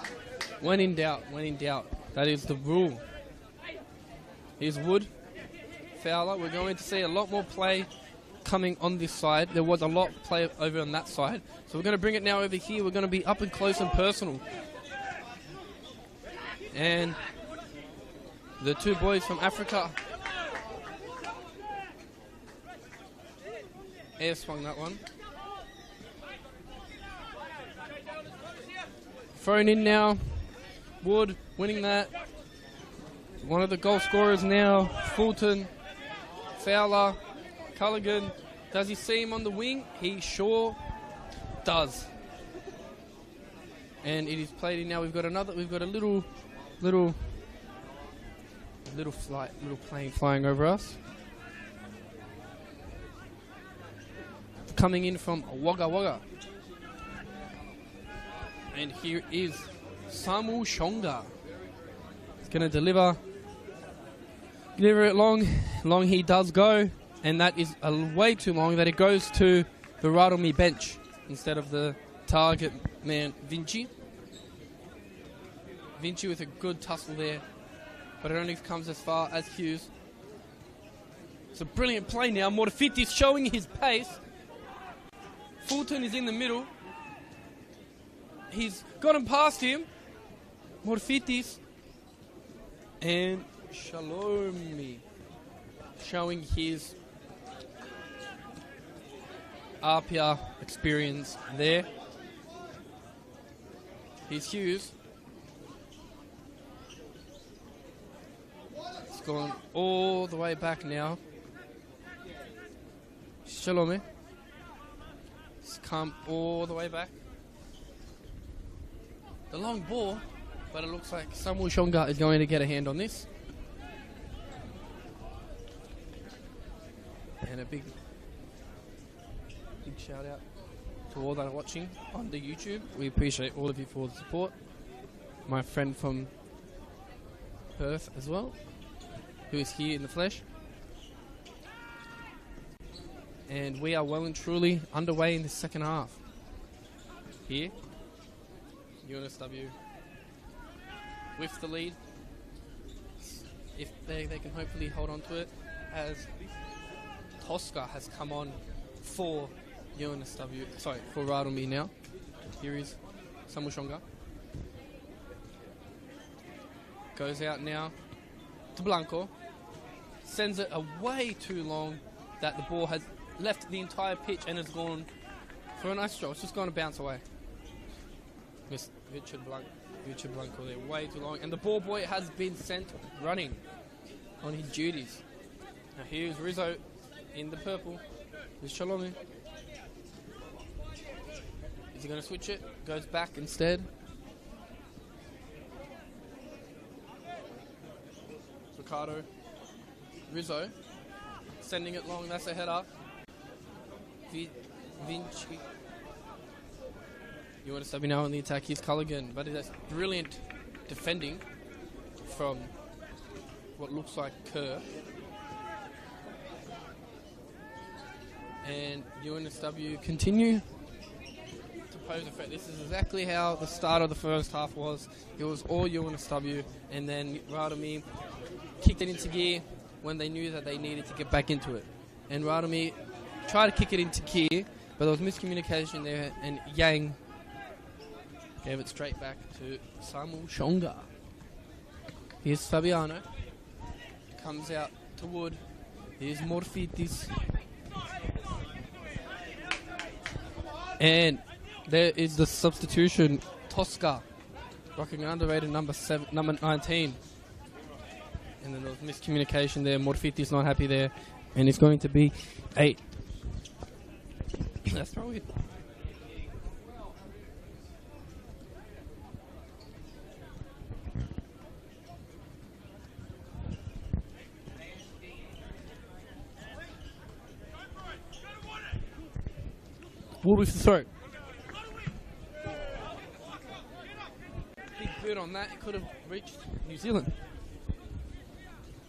When in doubt. That is the rule. Here's Wood. Fowler. We're going to see a lot more play coming on this side. There was a lot of play over on that side. So we're going to bring it now over here. We're going to be up and close and personal. And the two boys from Africa. Air swung that one. Thrown in now. Wood winning that. One of the goal scorers now. Fulton. Fowler. Culligan. Does he see him on the wing? He sure does. And it is played in now. We've got a little plane flying over us. Coming in from Wagga Wagga. And here is Samu Shonga. He's going to deliver it long. Long he does go. And that is way too long that it goes to the Rydalmere bench instead of the target man, Vinci. Vinci with a good tussle there, but it only comes as far as Hughes. It's a brilliant play now. Morfitis showing his pace. Fulton is in the middle. He's gotten past him. Morfitis and Rydalmere showing his RPR experience there. Here's Hughes. It's gone all the way back now. Rydalmere. It's come all the way back. The long ball, but it looks like Samuel Shonga is going to get a hand on this. And a big shout out to all that are watching on the YouTube. We appreciate all of you for the support. My friend from Perth as well, who is here in the flesh. And we are well and truly underway in the second half. Here, UNSW with the lead. If they can hopefully hold on to it, as Tosca has come on for UNSW, for Rydalmere now. Here is Samushonga. Goes out now to Blanco. Sends it away too long that the ball has left the entire pitch and has gone for a nice throw. It's just going to bounce away. Missed Richard Blanco there way too long. And the ball boy has been sent running on his duties. Now here's Rizzo in the purple with Shalome. Is he going to switch it? Goes back instead. Ricardo. Rizzo. Sending it long. That's a header. Vinci. UNSW now on the attack. Here's Culligan. But that's brilliant defending from what looks like Kerr. And UNSW continue to pose a threat. This is exactly how the start of the first half was. It was all UNSW, and then Rydalmere kicked it into gear when they knew that they needed to get back into it. And Rydalmere tried to kick it into gear, but there was miscommunication there, and Yang gave it straight back to Samuel Shonga. Here's Fabiano. Comes out to Wood. Here's Morfitis. And there is the substitution, Tosca, rocking an underrated number 19. And then there was miscommunication there. Morfitis not happy there. And it's going to be 8. Let's throw it. Wood with the throw. Big boot on that. It could have reached New Zealand.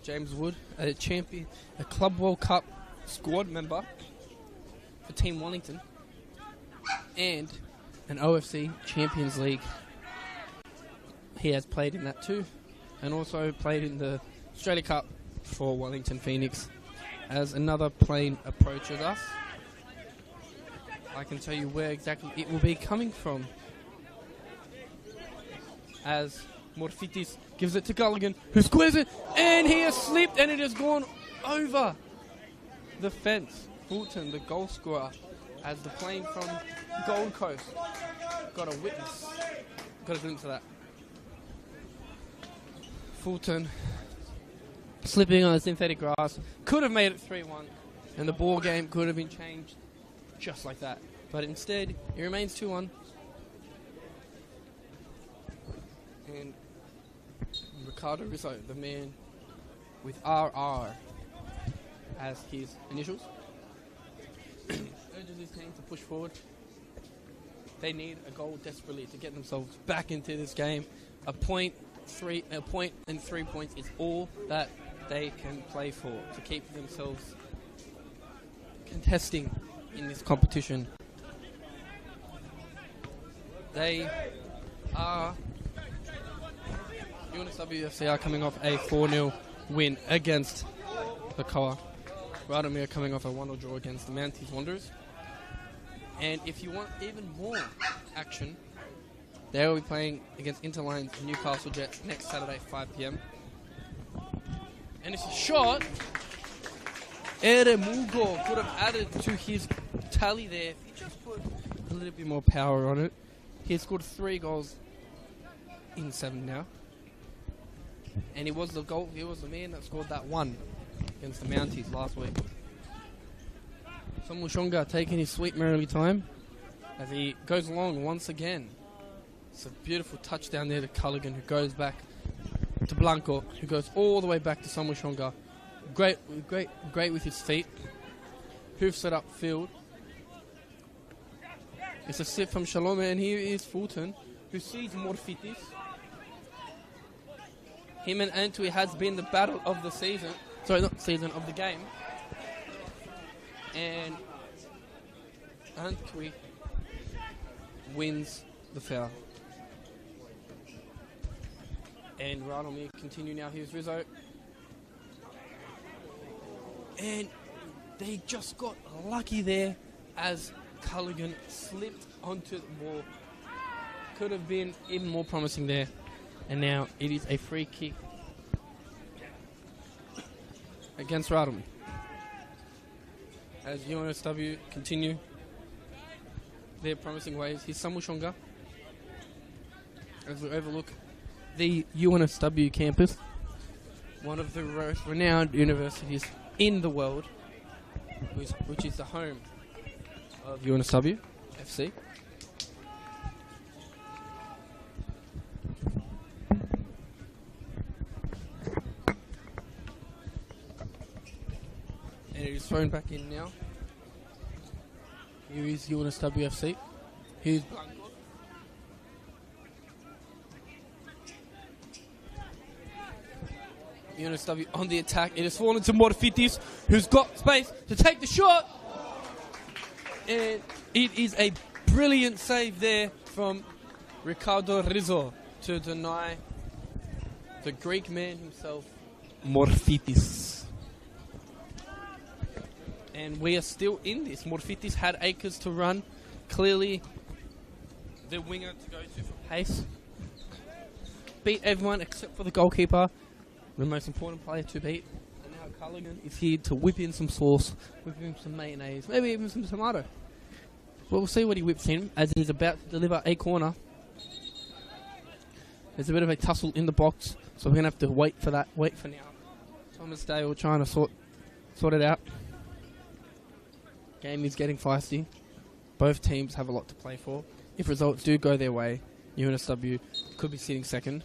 James Wood, a champion, a Club World Cup squad member for Team Wellington, and an OFC Champions League. He has played in that too, and also played in the Australia Cup for Wellington Phoenix. As another plane approaches us, I can tell you where exactly it will be coming from. As Morfitis gives it to Gulligan, who squares it, and he has slipped, and it has gone over the fence. Fulton, the goal scorer, as the plane from Gold Coast got a witness, got a glimpse of that. Fulton slipping on the synthetic grass, could have made it 3-1, and the ball game could have been changed just like that. But instead, it remains 2-1. And Ricardo Rizzo, the man with RR as his initials, urges his team to push forward. They need a goal desperately to get themselves back into this game. A point and 3 points is all that they can play for to keep themselves contesting in this competition. They are UNSW are coming off a 4-0 win against the Koa. Rydalmere coming off a 1-0 draw against the Mantis Wanderers. And if you want even more action, they will be playing against Interline's Newcastle Jets next Saturday, 5 p.m. And it's a shot. Ere Mugo could have added to his tally there if he just put a little bit more power on it. He has scored 3 goals in 7 now. And he was the man that scored that one against the Mounties last week. Samuel Shonga taking his sweet merrily time as he goes along once again. It's a beautiful touchdown there to Culligan, who goes back to Blanco, who goes all the way back to Samuel Shonga. Great with his feet. Hoofs it upfield. It's a sip from Shalome, and here is Fulton, who sees Morfitis. Him and Antwi has been the battle of the season. Sorry, not season, of the game. And Antwi wins the foul. And Rydalmere continue now. Here's Rizzo. And they just got lucky there as Culligan slipped onto the ball. Could have been even more promising there. And now it is a free kick against Rydalmere. As UNSW continue their promising ways. Here's Samushonga as we overlook the UNSW campus, one of the most renowned universities in the world, which is the home of UNSW FC. And it is thrown back in now. Here is UNSW FC. Here's Blanco. UNSW on the attack. It has fallen to Morfitis, who's got space to take the shot. And it is a brilliant save there from Ricardo Rizzo to deny the Greek man himself, Morfitis. And we are still in this. Morfitis had acres to run. Clearly, the winger to go to for pace. Beat everyone except for the goalkeeper, the most important player to beat. And now Culligan is here to whip in some sauce, whip in some mayonnaise, maybe even some tomato. Well, we'll see what he whips in as he's about to deliver a corner. There's a bit of a tussle in the box, so we're going to have to wait for that. Wait for now. Thomas Dale trying to sort it out. Game is getting feisty. Both teams have a lot to play for. If results do go their way, UNSW could be sitting second.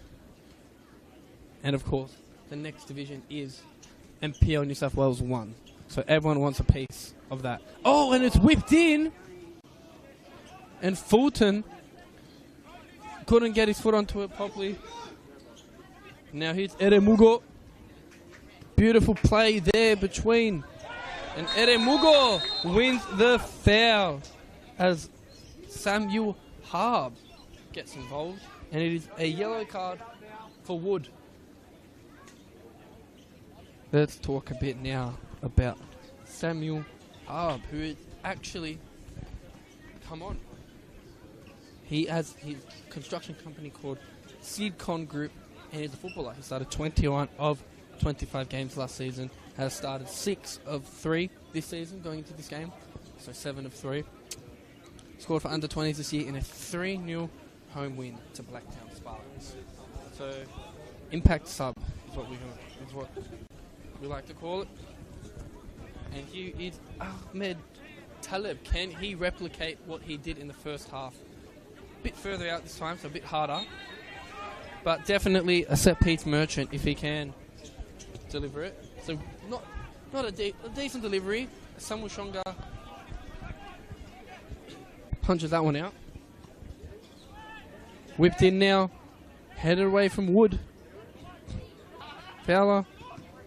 And of course, the next division is MPL New South Wales 1. So everyone wants a piece of that. Oh, and it's whipped in! And Fulton couldn't get his foot onto it properly. Now here's Eremugo. Beautiful play there between. And Eremugo wins the foul as Samuel Harb gets involved. And it is a yellow card for Wood. Let's talk a bit now about Samuel Harb, who is actually come on. He has his construction company called Seedcon Group, and he's a footballer. He started 21 of 25 games last season, has started 6 of 3 this season going into this game, so 7 of 3. Scored for under 20s this year in a 3-0 home win to Blacktown Spartans. So, impact sub is what we like to call it. And here is Ahmed Taleb. Can he replicate what he did in the first half? A bit further out this time, so a bit harder. But definitely a set-piece merchant if he can deliver it. So not a decent delivery. Samuel Shonga punches that one out. Whipped in now. Headed away from Wood. Fowler.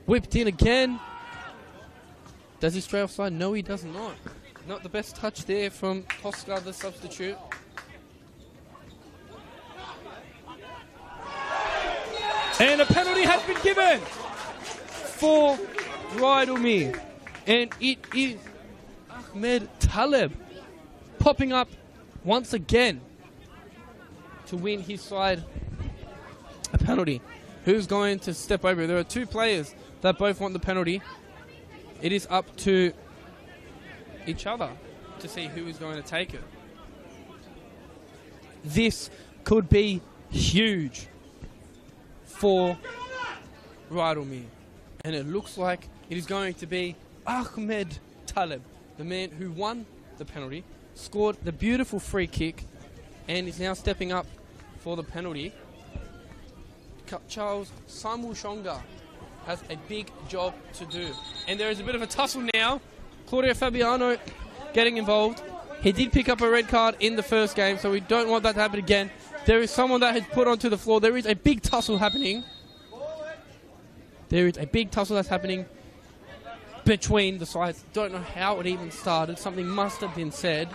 Whipped in again. Does he stray offside? No, he does not. Not the best touch there from Tosca, the substitute. And a penalty has been given for Rydalmere. And it is Ahmed Taleb popping up once again to win his side a penalty. Who's going to step over? There are 2 players that both want the penalty. It is up to each other to see who is going to take it. This could be huge for Rydalmere. And it looks like it is going to be Ahmed Taleb, the man who won the penalty, scored the beautiful free kick, and is now stepping up for the penalty. Charles Samuel Shonga has a big job to do. And there is a bit of a tussle now. Claudio Fabiano getting involved. He did pick up a red card in the first game, so we don't want that to happen again. There is someone that has put onto the floor. There is a big tussle happening. There is a big tussle that's happening between the sides. Don't know how it even started. Something must have been said.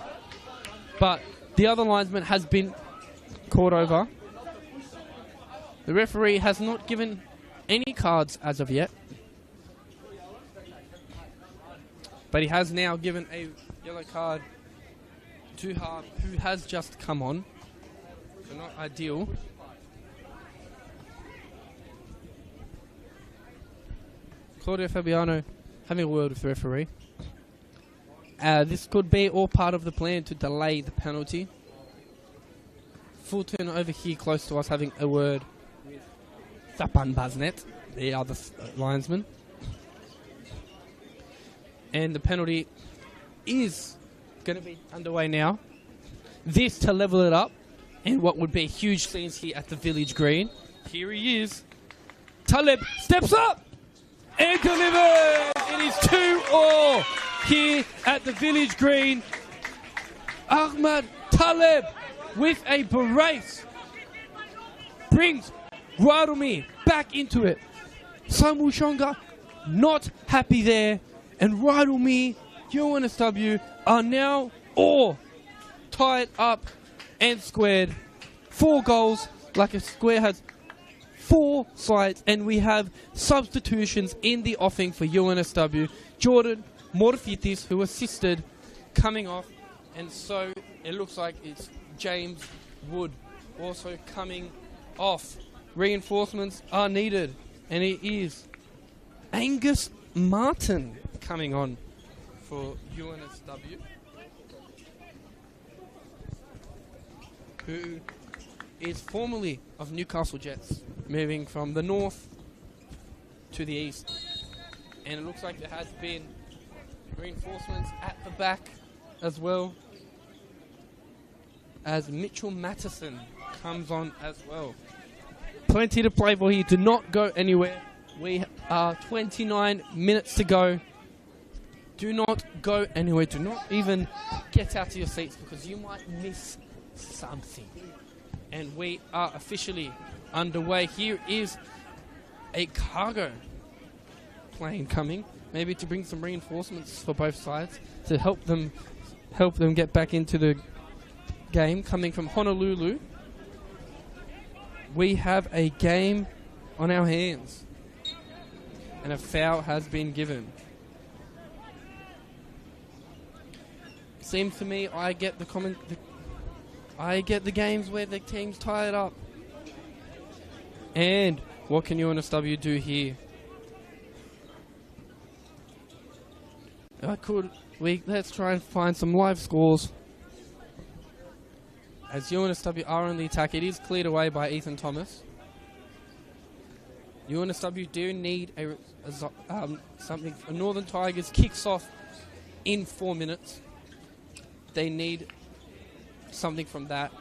But the other linesman has been caught over. The referee has not given any cards as of yet. But he has now given a yellow card to Harb, who has just come on. So not ideal. Claudio Fabiano having a word with the referee. This could be all part of the plan to delay the penalty. Fulton over here close to us having a word with Zapan Baznet, the other linesman. And the penalty is going to be underway now. This to level it up, and what would be huge scenes here at the Village Green. Here he is. Taleb steps up and delivers. It is 2-2 here at the Village Green. Ahmad Taleb with a brace brings Rydalmere back into it. Samuel Shonga not happy there, and Rydalmere, UNSW are now all tied up and squared. 4 goals, like a square has 4 sides, and we have substitutions in the offing for UNSW. Jordan Morfitis, who assisted, coming off, and so it looks like it's James Wood also coming off. Reinforcements are needed, and it is Angus Martin coming on for UNSW, who is formerly of Newcastle Jets, moving from the north to the east. And it looks like there has been reinforcements at the back as well, as Mitchell Mattison comes on as well. Plenty to play for here. Do not go anywhere. We are 29 minutes to go. Do not go anywhere. Do not even get out of your seats, because you might miss something. And we are officially underway. Here is a cargo plane coming, maybe to bring some reinforcements for both sides to help them get back into the game. Coming from Honolulu, we have a game on our hands, and a foul has been given. Seems to me I get the games where the team's tied up. And what can UNSW do here? Let's try and find some live scores. As UNSW are on the attack, it is cleared away by Ethan Thomas. UNSW do need something. Northern Tigers kicks off in 4 minutes. They need something from that,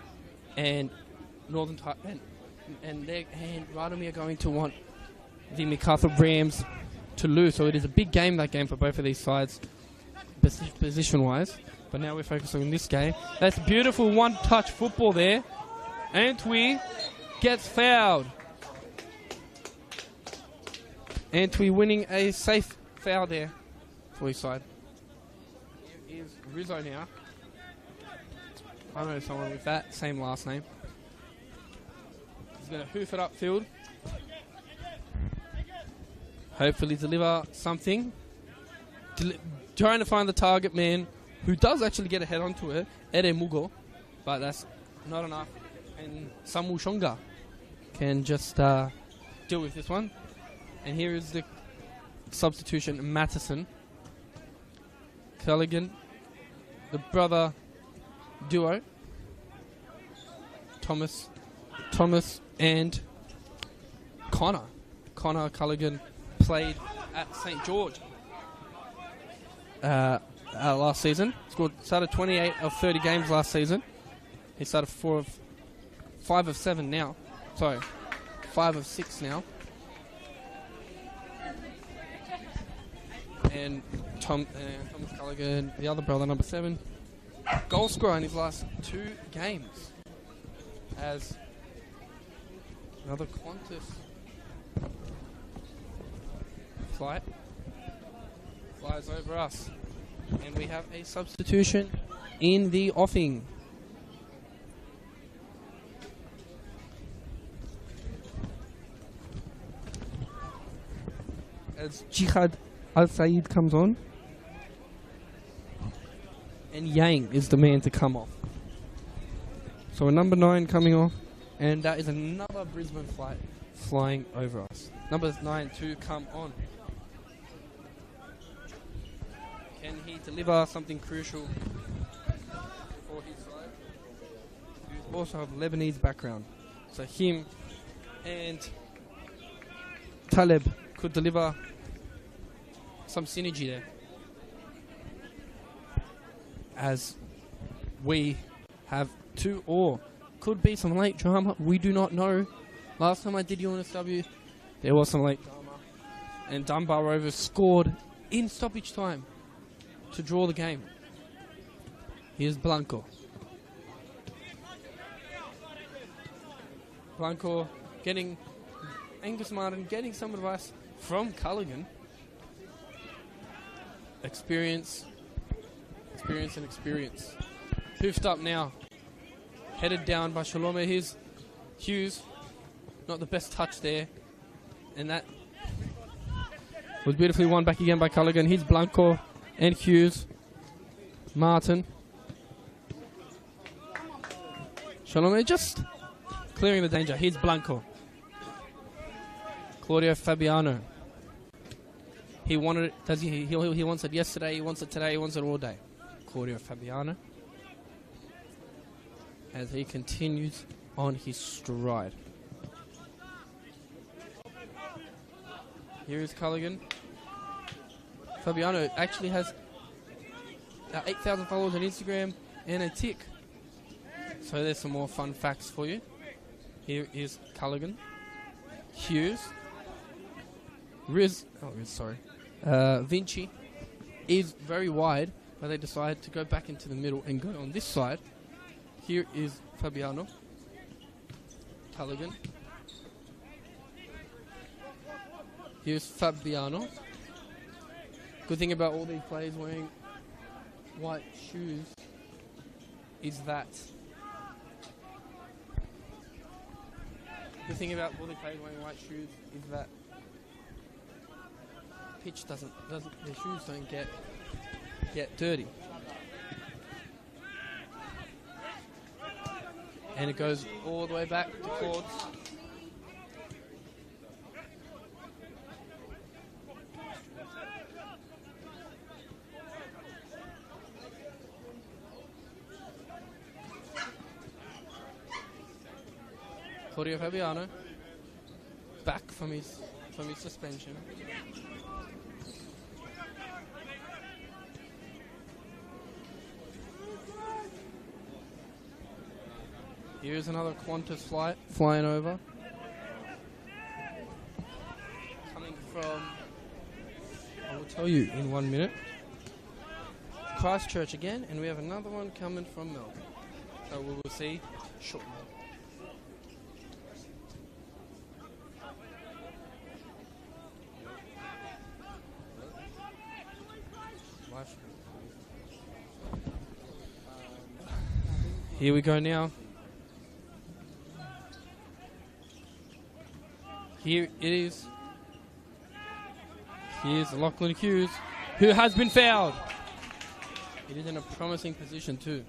and Rydalmere are going to want the MacArthur Rams to lose. So it is a big game, that game, for both of these sides, position-wise. But now we're focusing on this game. That's beautiful one-touch football there. Antwi gets fouled. Antwi winning a safe foul there for his side. Here is Rizzo now. I know someone with that same last name. He's going to hoof it upfield. Hopefully deliver something. Trying to find the target man, who does actually get a head onto it, Ere Mugo, but that's not enough. And Samu Shonga can just deal with this one. And here is the substitution, Mattison. Culligan, the brother duo, Thomas and Connor Culligan played at St. George last season. Started 28 of 30 games last season. He started 5 of 7 now. Sorry, 5 of 6 now. And Thomas Culligan, the other brother, number 7, goal scorer in his last 2 games. As another Qantas flight flies over us, and we have a substitution in the offing. As Jihad Al-Said comes on, and Yang is the man to come off. So a number 9 coming off, and that is another Brisbane flight flying over us. Number 9 to come on. he deliver something crucial for his side? He also have Lebanese background. So him and Taleb could deliver some synergy there. As we have two, or could be some late drama, we do not know. Last time I did UNSW, there was some late drama. And Dunbar Rovers scored in stoppage time to draw the game. Here's Blanco. Blanco getting Angus Martin, getting some advice from Culligan. Experience. Hoofed up now. Headed down by Shalome. Here's Hughes. Not the best touch there. And that was beautifully won back again by Culligan. Here's Blanco and Hughes. Martin. Shalome just clearing the danger. Here's Blanco. Claudio Fabiano. He wanted it. Does he? He wants it yesterday. He wants it today. He wants it all day. Claudio Fabiano. As he continues on his stride. Here is Culligan. Fabiano actually has 8,000 followers on Instagram and a tick. So there's some more fun facts for you. Here is Culligan. Hughes. Vinci is very wide, but they decide to go back into the middle and go on this side. Here is Fabiano. Culligan. Here's Fabiano. Good thing about all these players wearing white shoes is that the thing about all the players wearing white shoes is that pitch doesn't their shoes don't get dirty. And it goes all the way back to courts. Claudio Fabiano back from his suspension. Here's another Qantas flight flying over. Coming from, I will tell you in 1 minute, Christchurch again, and we have another one coming from Melbourne. So we will see shortly. Here we go now. Here it is. Here's Lachlan Hughes, who has been fouled. It is in a promising position too.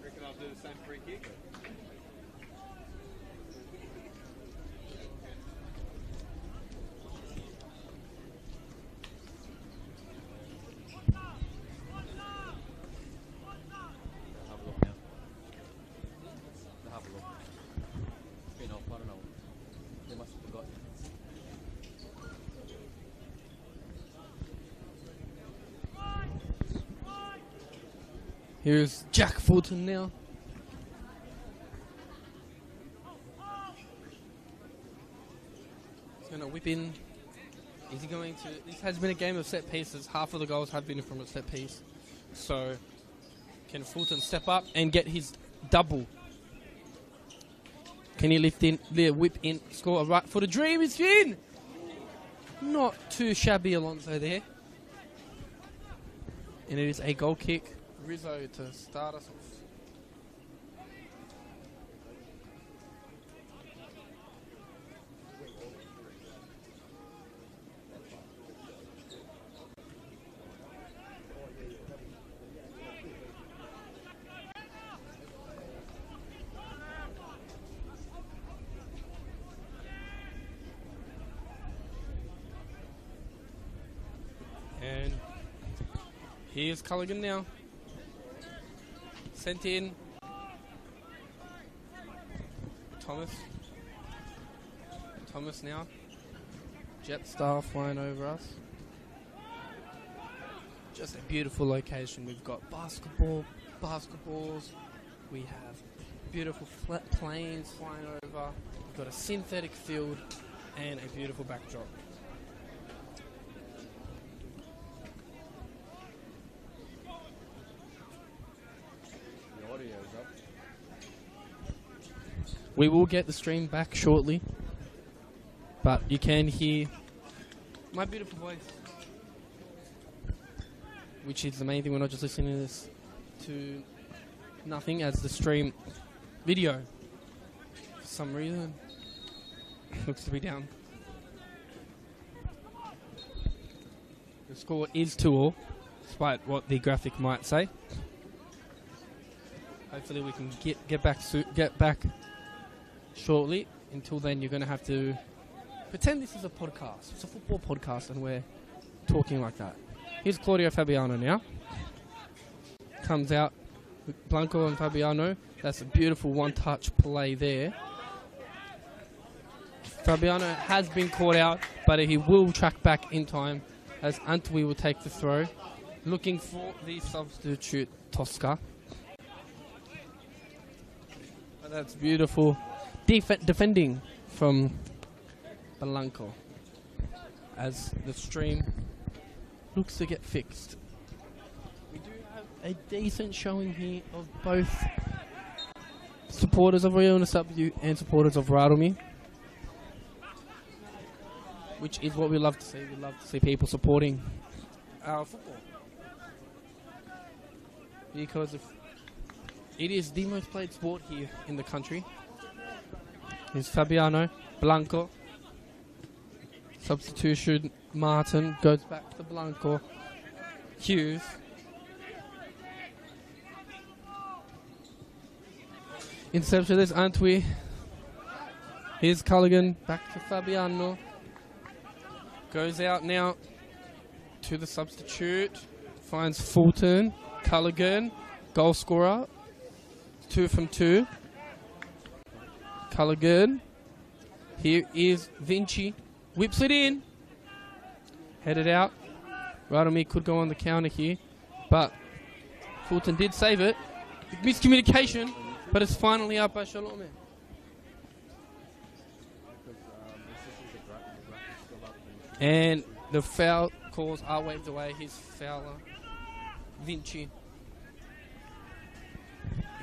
Reckon I'll do the same free kick. Here's Jack Fulton now. He's going to whip in. Is he going to... This has been a game of set pieces. Half of the goals have been from a set piece. So, can Fulton step up and get his double? Can he lift in, whip in, score a right for the dream? It's in! Not too shabby, Alonso there. And it is a goal kick. Rizzo to start us off. And here's Culligan now. Sent in. Thomas now. Jetstar flying over us. Just a beautiful location. We've got basketballs. We have beautiful flat planes flying over. We've got a synthetic field and a beautiful backdrop. The audio's up. We will get the stream back shortly, but you can hear my beautiful voice, which is the main thing. We're not just listening to this to nothing as the stream video for some reason looks to be down. The score is 2-2, despite what the graphic might say. Hopefully we can get back shortly. Until then, you're going to have to pretend this is a podcast. It's a football podcast, and we're talking like that. Here's Claudio Fabiano now. Comes out with Blanco and Fabiano. That's a beautiful one-touch play there. Fabiano has been caught out, but he will track back in time as Antwi will take the throw. Looking for the substitute Tosca. But that's beautiful defending from Blanco as the stream looks to get fixed. We do have a decent showing here of both supporters of UNSW and supporters of Rydalmere, which is what we love to see. We love to see people supporting our football, because it is the most played sport here in the country. Here's Fabiano, Blanco. Substitution, Martin goes back to Blanco. Hughes. Interception, there's Antwi. Here's Culligan, back to Fabiano. Goes out now to the substitute. Finds Fulton, Culligan, goal scorer. 2 from 2. Culligan. Here is Vinci. Whips it in. Headed out. Rydalmere could go on the counter here, but Fulton did save it. Miscommunication, but it's finally out by Rydalmere. And the foul calls are waved away. His fouler, Vinci.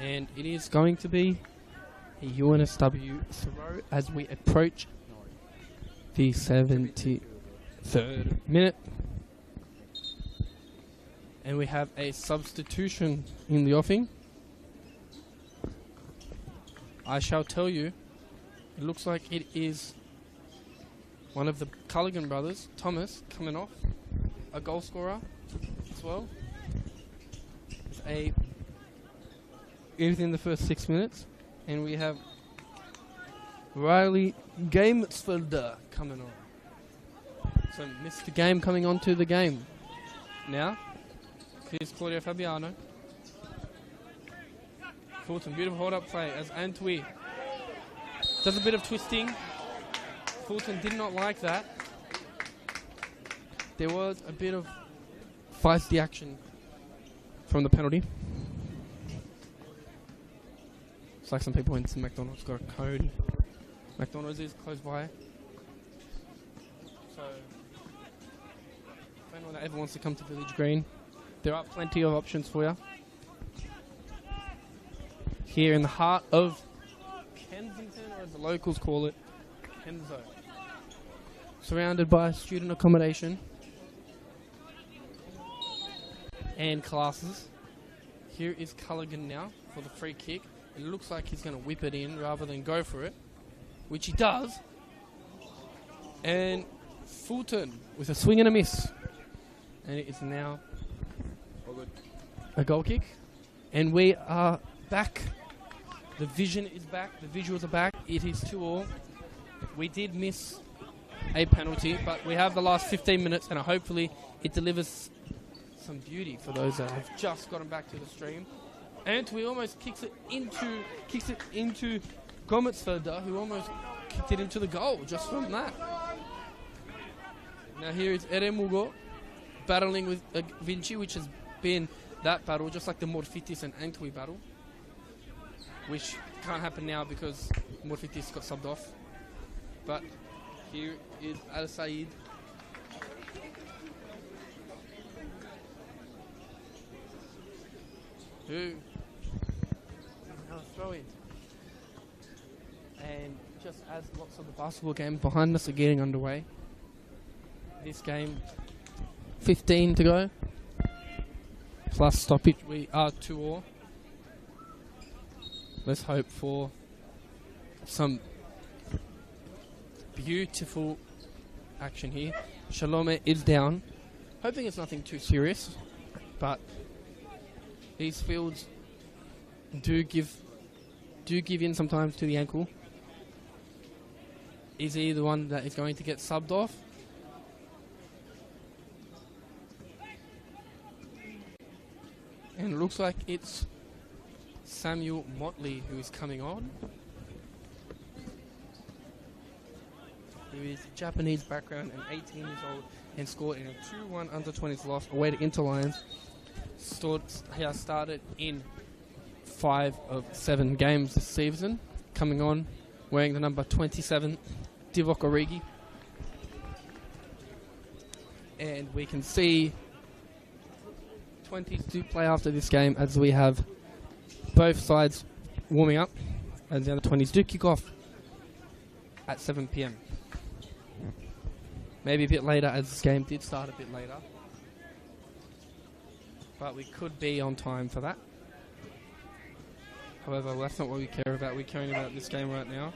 And it is going to be a UNSW throw as we approach the 73rd minute. And we have a substitution in the offing. I shall tell you, it looks like it is one of the Culligan brothers, Thomas, coming off. A goal scorer as well. Within the first 6 minutes. And we have Riley Gamesfelder coming on. So Mr. Game coming on to the game. Now, here's Claudio Fabiano. Fulton, beautiful hold-up play as Antwi does a bit of twisting. Fulton did not like that. There was a bit of feisty action from the penalty. It's like some people went to McDonald's, got a code. McDonald's is close by. So, if anyone that ever wants to come to Village Green, there are plenty of options for you. Here in the heart of Kensington, or as the locals call it, Kenzo. Surrounded by student accommodation and classes. Here is Culligan now for the free kick. It looks like he's going to whip it in rather than go for it, which he does. And Fulton with a swing and a miss. And it is now a goal kick. And we are back. The vision is back. The visuals are back. It is 2-2. We did miss a penalty, but we have the last 15 minutes, and hopefully it delivers some beauty for those that have just gotten back to the stream. Antwi almost kicks it into Gomertsfelder, who almost kicked it into the goal just from that. Now here is Eremugo battling with Vinci, which has been that battle, just like the Morfitis and Antwi battle, which can't happen now because Morfitis got subbed off. But here is Al Said. Who now throw in. And just as lots of the basketball games behind us are getting underway, this game 15 to go plus stoppage, we are 2-2. Let's hope for some beautiful action here. Shalome is down, hoping it's nothing too serious, but these fields do give in sometimes to the ankle. Is he the one that is going to get subbed off? And it looks like it's Samuel Motley who is coming on. He is Japanese background and 18 years old and scored in a 2-1 under-20s loss away to Interlions. He has started in 5 of 7 games this season. Coming on, wearing the number 27, Divock Origi. And we can see 20s do play after this game, as we have both sides warming up, and the other 20s do kick off at 7 p.m. Maybe a bit later, as this game did start a bit later. But we could be on time for that. However, that's not what we care about. We're caring about this game right now.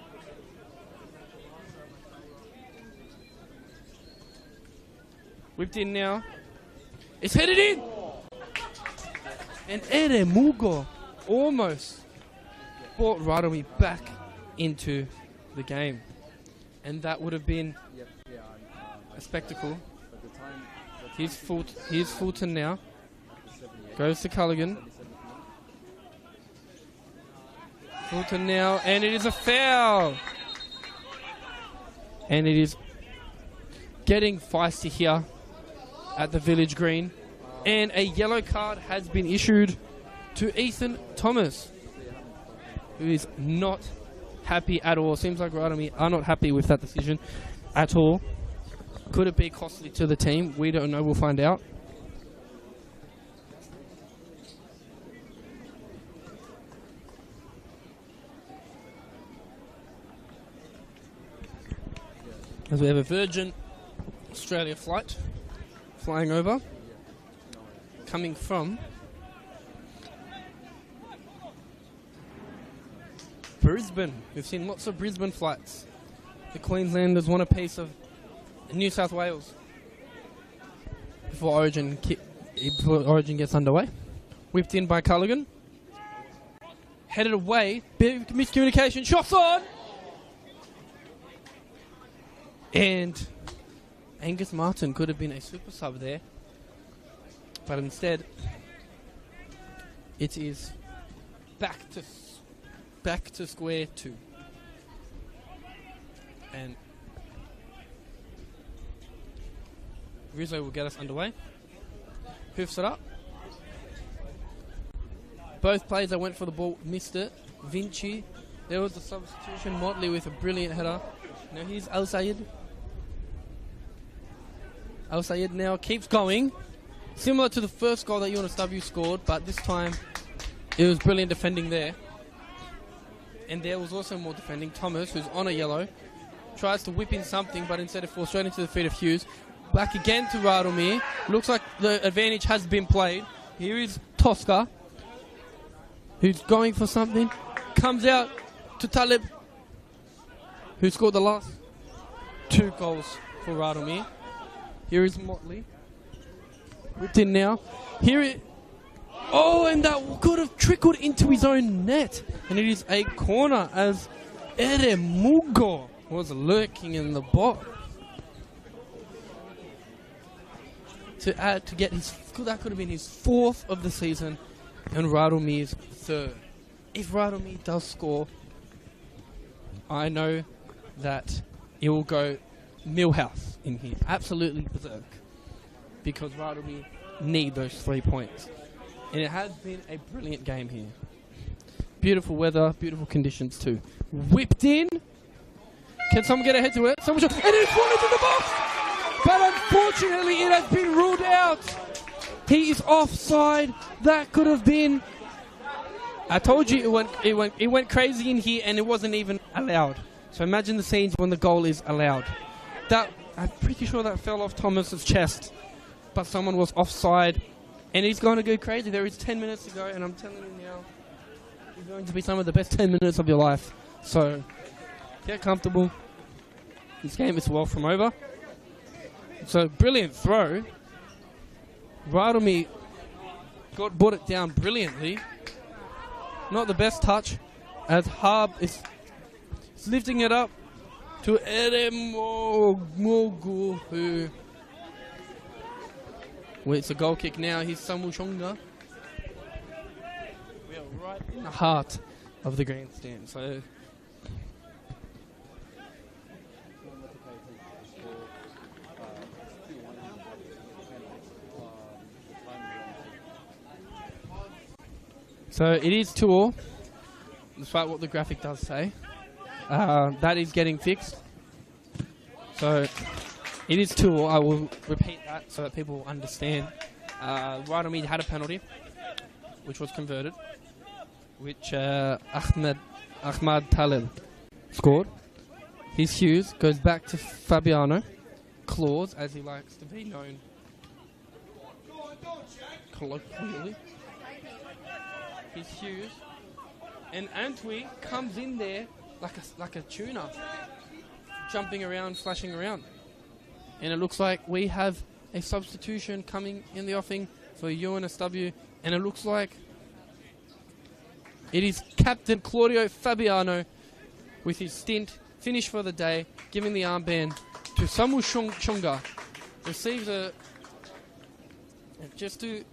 Whipped in now. It's headed in! And Eremugo almost brought Rydalmere back into the game. And that would have been a spectacle. Here's Fulton now. Goes to Culligan. Fulton now, and it is a foul. And it is getting feisty here at the Village Green. And a yellow card has been issued to Ethan Thomas, who is not happy at all. Seems like Rydalmere are not happy with that decision at all. Could it be costly to the team? We don't know. We'll find out. As we have a Virgin Australia flight flying over, coming from Brisbane. We've seen lots of Brisbane flights. The Queenslanders want a piece of New South Wales before Origin gets underway. Whipped in by Culligan. Headed away. Bit of miscommunication. Shots on! And Angus Martin could have been a super sub there. But instead, it is back to square 2. And Rizzo will get us underway. Hoofs it up. Both players that went for the ball missed it. Vinci. There was the substitution. Motley with a brilliant header. Now here's Al Sayed. Al Sayed now keeps going. Similar to the first goal that UNSW scored, but this time it was brilliant defending there. And there was also more defending. Thomas, who's on a yellow, tries to whip in something, but instead it falls straight into the feet of Hughes. Back again to Rydalmere. Looks like the advantage has been played. Here is Tosca, who's going for something. Comes out to Talib, who scored the last 2 goals for Rydalmere. Here is Motley. Whipped in now. Here it... Oh, and that could have trickled into his own net. And it is a corner as Eremugo was lurking in the box. to get his, that could have been his 4th of the season, and Rydalmere's 3rd. If Rydalmere does score, I know that it will go Millhouse in here, absolutely berserk, because Rydalmere need those 3 points. And it has been a brilliant game here. Beautiful weather, beautiful conditions too. Whipped in. Can someone get a head to it? Someone shot, and it's fallen into the box! But unfortunately it has been ruled out. He is offside. That could have been... I told you it went crazy in here and it wasn't even allowed. So imagine the scenes when the goal is allowed. I'm pretty sure that fell off Thomas's chest, but someone was offside, and he's going to go crazy. There is 10 minutes to go, and I'm telling you now, it's going to be some of the best 10 minutes of your life. So get comfortable. This game is well from over. So brilliant throw. Rydalmere brought it down brilliantly. Not the best touch, as Harb is lifting it up to Eremogu, who... Well, it's a goal kick now. He's Samushonga. We are right in the heart of the grandstand. So... So it is 2-2, despite what the graphic does say. That is getting fixed. So it is 2-2. I will repeat that so that people will understand. Rydalmere had a penalty, which was converted, which Ahmad Talil scored. His Hughes goes back to Fabiano. Claus, as he likes to be known colloquially. His Hughes, and Antwi comes in there like a tuna, jumping around, flashing around, and it looks like we have a substitution coming in the offing for UNSW, and it looks like it is Captain Claudio Fabiano with his stint finished for the day, giving the armband to Samu Shunga. Receives a just to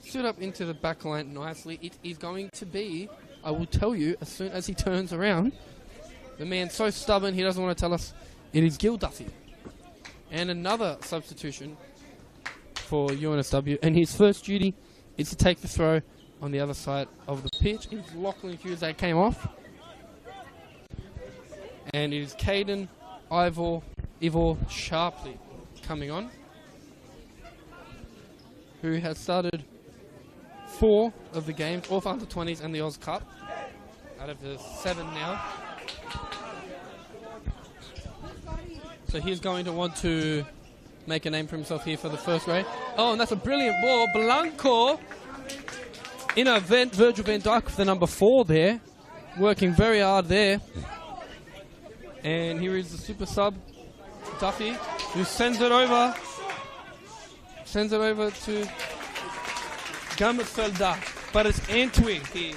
stood up into the back line nicely. It is going to be, I will tell you, as soon as he turns around, the man's so stubborn he doesn't want to tell us, it is Gil Duffy. And another substitution for UNSW, and his first duty is to take the throw on the other side of the pitch. It's Lachlan Hughes that came off. And it is Caden Ivor Sharpley coming on, who has started 4 of the games, all for under 20s and the Oz Cup, out of the 7 now. So he's going to want to make a name for himself here for the first grade. Oh, and that's a brilliant ball. Blanco in a Virgil van Dijk with the number 4 there, working very hard there. And here is the super sub, Duffy, who sends it over to Gammelfelder, but it's Antwi here.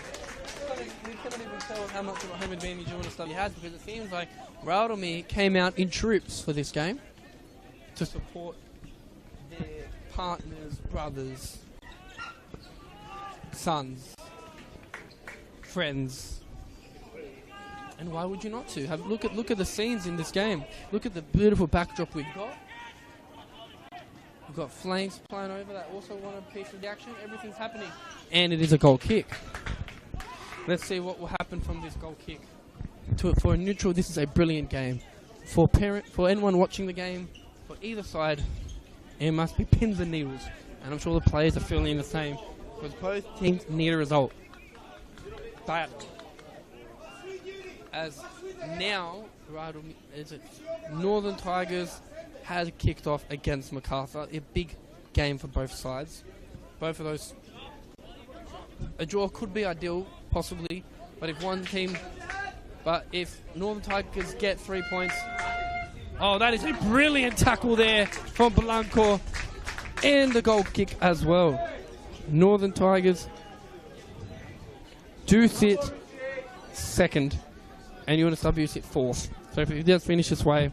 We cannot even tell how much of a home advantage UNSW has, because it seems like Rydalmere came out in troops for this game to support their partners, brothers, sons, friends. And why would you not to? Look at the scenes in this game. Look at the beautiful backdrop we've got. We've got flames flying over that also want a piece of the action. Everything's happening. And it is a goal kick. Let's see what will happen from this goal kick. For a neutral, this is a brilliant game. For anyone watching the game, for either side, it must be pins and needles. And I'm sure the players are feeling the same, because both teams need a result. But as now, Northern Tigers has kicked off against MacArthur. A big game for both sides. Both of those. A draw could be ideal, possibly, but if Northern Tigers get 3 points. Oh, that is a brilliant tackle there from Blanco, and the goal kick as well. Northern Tigers do sit second, and UNSW sit 4th. So if he does finish this way,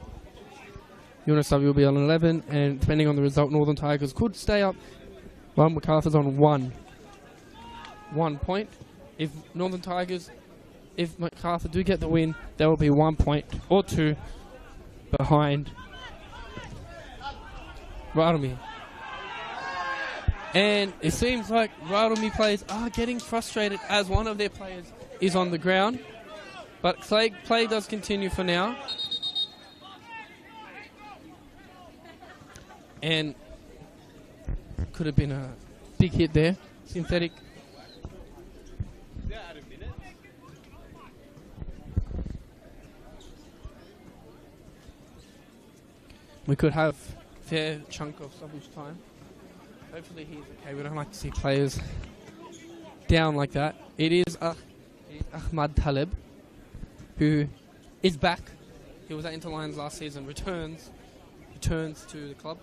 UNSW will be on 11, and depending on the result, Northern Tigers could stay up. Well, MacArthur's on 1 point. If MacArthur do get the win, there will be 1 point or 2 behind Rydalmere. And it seems like Rydalmere players are getting frustrated as one of their players is on the ground. But play does continue for now. And could have been a big hit there. Synthetic. We could have a fair chunk of stoppage time. Hopefully he's okay. We don't like to see players down like that. It is Ahmad Talib, who is back. He was at Inter Lions last season. Returns to the club.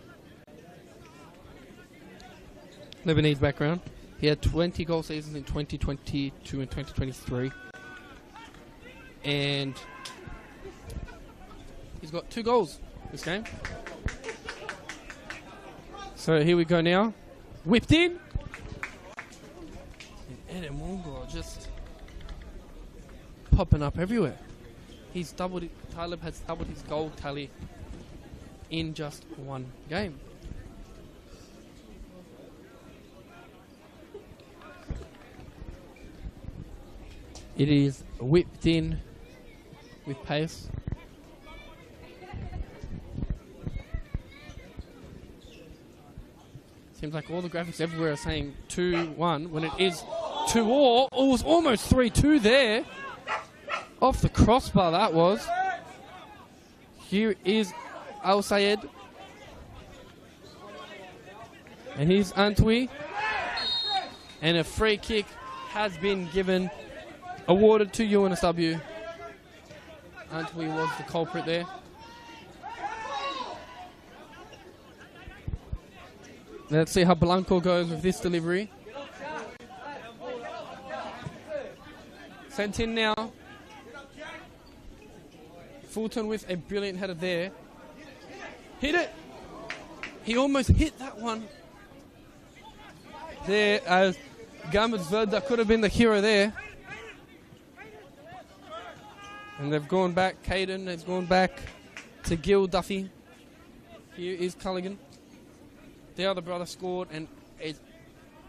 Lebanese background. He had 20 goal seasons in 2022 and 2023. And he's got 2 goals this game. So here we go now. Whipped in. And Edemungo just popping up everywhere. Talib has doubled his goal tally in just 1 game. It is whipped in with pace. Seems like all the graphics everywhere are saying 2-1 when it is 2-all. Oh, it was almost 3-2 there. Off the crossbar that was. Here is Al Sayed. And here's Antwi. And a free kick has been awarded to UNSW. Antwi was the culprit there. Let's see how Blanco goes with this delivery. Sent in now. Fulton with a brilliant header there. Hit it. He almost hit that one. There as Gametsvelda could have been the hero there. And they've gone back. Caden has gone back to Gil Duffy. Here is Culligan. The other brother scored and it's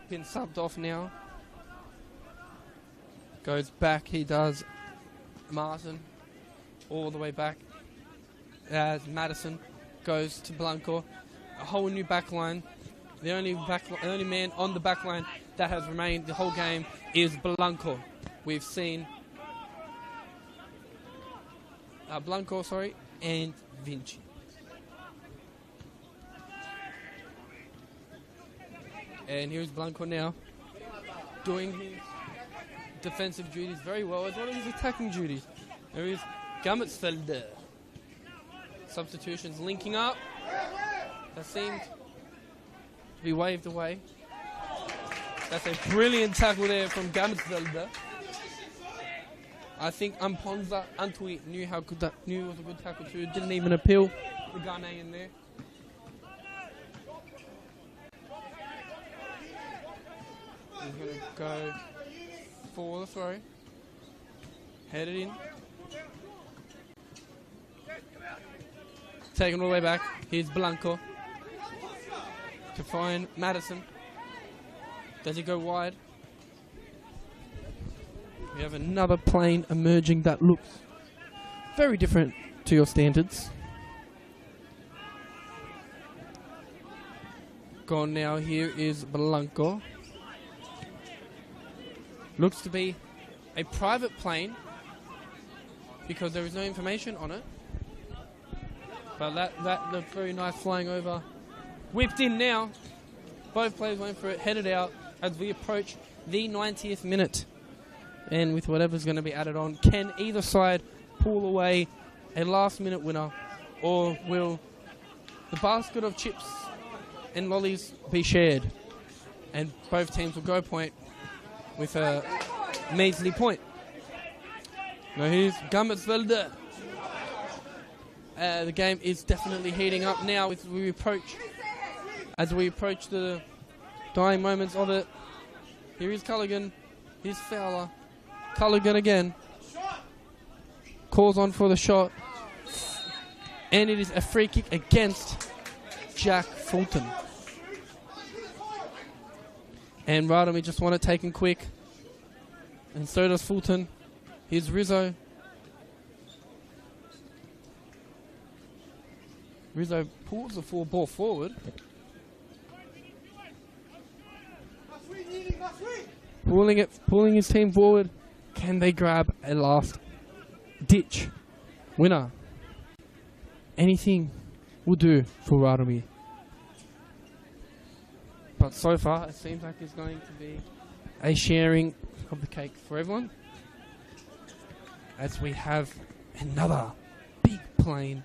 been subbed off now. Goes back, he does. Martin all the way back. As Madison goes to Blanco. A whole new back line. The only man on the back line that has remained the whole game is Blanco. We've seen Blanco, and Vinci. And here's Blanco now, doing his defensive duties very well, as well as his attacking duties. There is Gametsvelder. Substitutions linking up. That seemed to be waved away. That's a brilliant tackle there from Gametsvelder. I think Amponza Antwi knew it was a good tackle too. Didn't even appeal the Ghanaian there. He's going to go for the throw. Headed in. Taken all the way back. Here's Blanco to find Madison. Does he go wide? We have another plane emerging that looks very different to your standards. Gone now. Here is Blanco. Looks to be a private plane because there is no information on it. But that looked very nice flying over. Whipped in now. Both players went for it, headed out as we approach the 90th minute. And with whatever's going to be added on, can either side pull away a last-minute winner, or will the basket of chips and lollies be shared? And both teams will go point with a measly point. Now here's Gametsvelder. The game is definitely heating up now as we approach the dying moments of it. Here is Culligan. Here's Fowler. Culligan again. Calls on for the shot. And it is a free kick against Jack Fulton. And Rydalmere just want it taken quick. And so does Fulton. Here's Rizzo. Rizzo pulls the ball forward. Pulling his team forward. Can they grab a last ditch winner? Anything will do for Rydalmere. But so far, it seems like there's going to be a sharing of the cake for everyone. As we have another big plane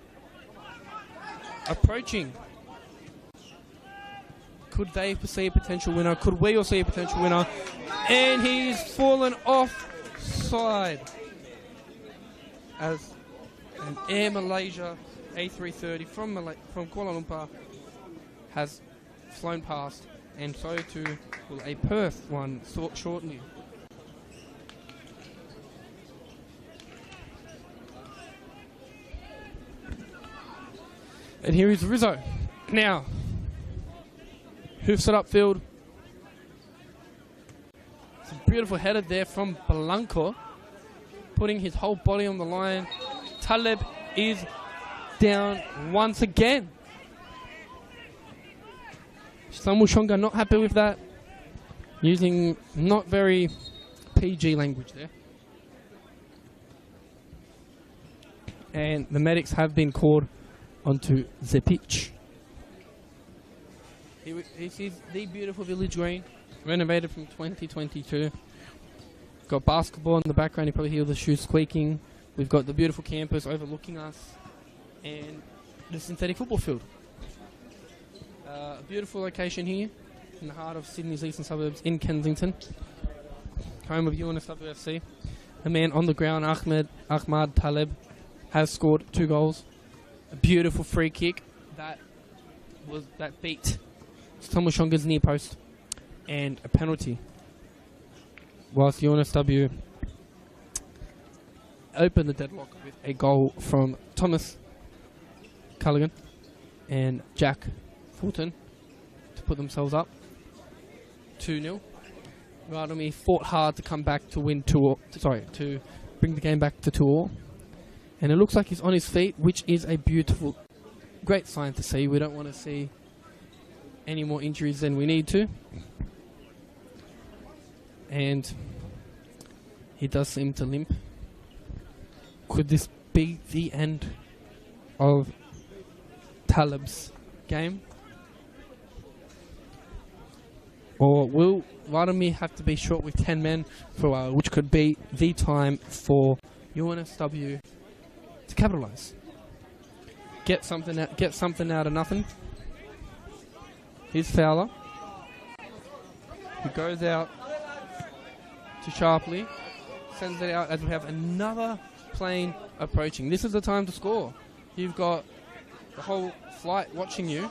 approaching. Could they see a potential winner? Could we all see a potential winner? And he's fallen offside. As an Air Malaysia A330 from Kuala Lumpur has flown past, and so too will a Perth one shortly. And here is Rizzo. Now, hoofs it upfield. It's a beautiful header there from Blanco, putting his whole body on the line. Taleb is down once again. Samushonga not happy with that. Using not very PG language there. And the medics have been called onto the pitch. This is the beautiful village green, renovated from 2022. Got basketball in the background, you probably hear the shoes squeaking. We've got the beautiful campus overlooking us, and the synthetic football field. A beautiful location here, in the heart of Sydney's eastern suburbs, in Kensington, home of UNSW FC. A man on the ground, Ahmad Taleb, has scored 2 goals. A beautiful free kick that beat Samushonga's near post, and a penalty. Whilst UNSW opened the deadlock with a goal from Thomas Culligan and Jack Fulton to put themselves up 2-0. Rydalmere fought hard to come back to win to bring the game back to 2-2. And it looks like he's on his feet, which is a beautiful, great sign to see. We don't want to see any more injuries than we need to. And he does seem to limp. Could this be the end of Taleb's game? Or will Rydalmere have to be short with 10 men for a while, which could be the time for UNSW to capitalise? Get something out of nothing. Here's Fowler, who goes out to Sharpley, sends it out as we have another plane approaching. This is the time to score. You've got the whole flight watching you.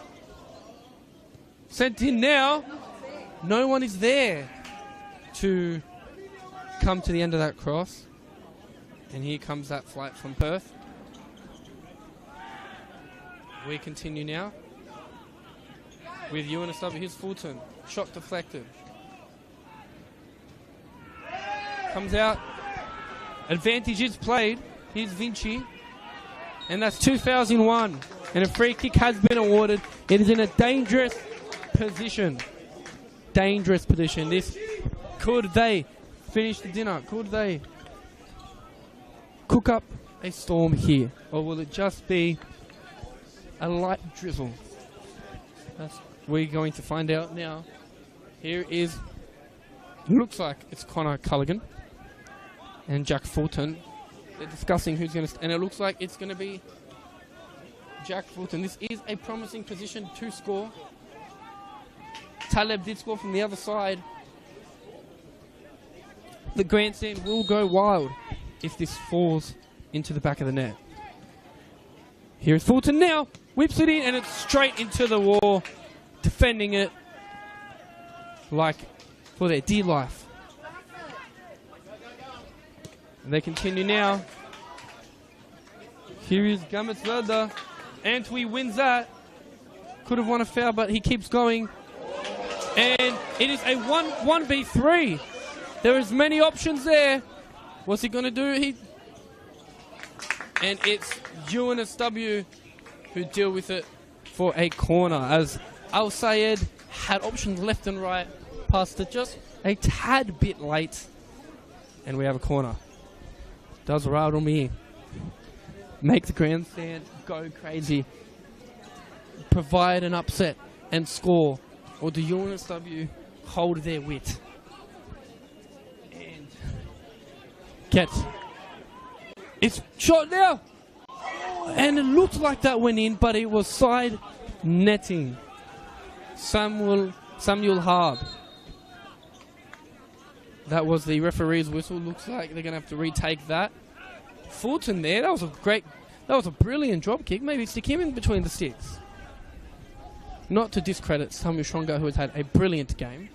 Sent in now. No one is there to come to the end of that cross. And here comes that flight from Perth. We continue now with UNSW. Here's Fulton. Shot deflected. Comes out. Advantage is played. Here's Vinci. And that's 2001. And a free kick has been awarded. It is in a dangerous position. Dangerous position. This, could they finish the dinner? Could they cook up a storm here? Or will it just be a light drizzle? We're going to find out now. Here is, looks like it's Connor Culligan and Jack Fulton. They're discussing who's going to, and it looks like it's going to be Jack Fulton. This is a promising position to score. Taleb did score from the other side. The grandstand will go wild if this falls into the back of the net. Here's Fulton now. Whips it in and it's straight into the wall. Defending it like for their dear life. And they continue now. Here is Gametsvelde. Antwi wins that. Could have won a foul, but he keeps going. And it is a 1v3. There is many options there. What's he going to do? And it's UNSW who deal with it for a corner, as Al Sayed had options left and right, passed it just a tad bit late, and we have a corner. Does Rydalmere make the grandstand go crazy, provide an upset and score, or do UNSW hold their wit and get it's shot now? And it looked like that went in, but it was side netting. Samuel Harb. That was the referee's whistle. Looks like they're going to have to retake that. Fulton there. That was a brilliant drop kick. Maybe stick him in between the sticks. Not to discredit Samuel Shonga, who has had a brilliant game.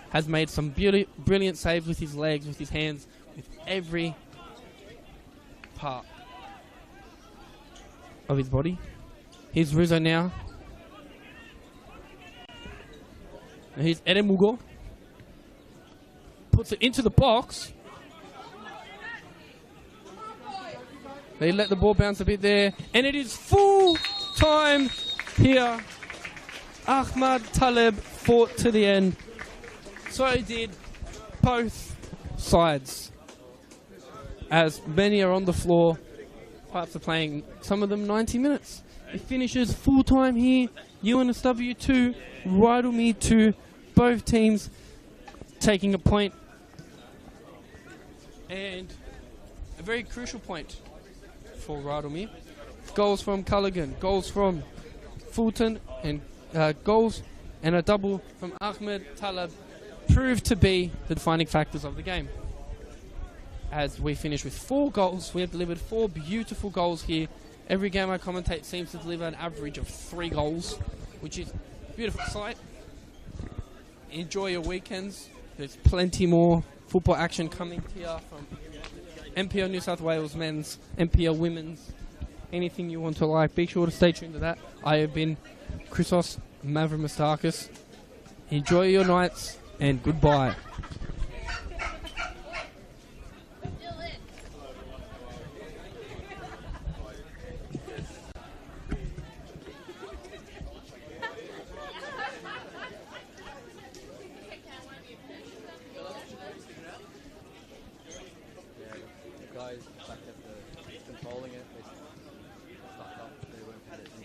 Has made some brilliant saves with his legs, with his hands, with every part of his body. Here's Rizzo now. And here's Edemugo. Puts it into the box. They let the ball bounce a bit there. And it is full time here. Ahmad Taleb fought to the end. So did both sides. As many are on the floor. Pipes are playing, some of them 90 minutes. It finishes full time here. UNSW 2, Rydalmere 2. Both teams taking a point. And a very crucial point for Rydalmere. Goals from Culligan, goals from Fulton, and goals and a double from Ahmed Taleb proved to be the defining factors of the game. As we finish with 4 goals, we have delivered 4 beautiful goals here. Every game I commentate seems to deliver an average of 3 goals, which is a beautiful sight. Enjoy your weekends. There's plenty more football action coming here from MPL New South Wales men's, MPL women's, anything you want to like. Be sure to stay tuned to that. I have been Christos Mavromastakis. Enjoy your nights and goodbye. Guys back at the controlling it, they stuck up, they wouldn't have had it in.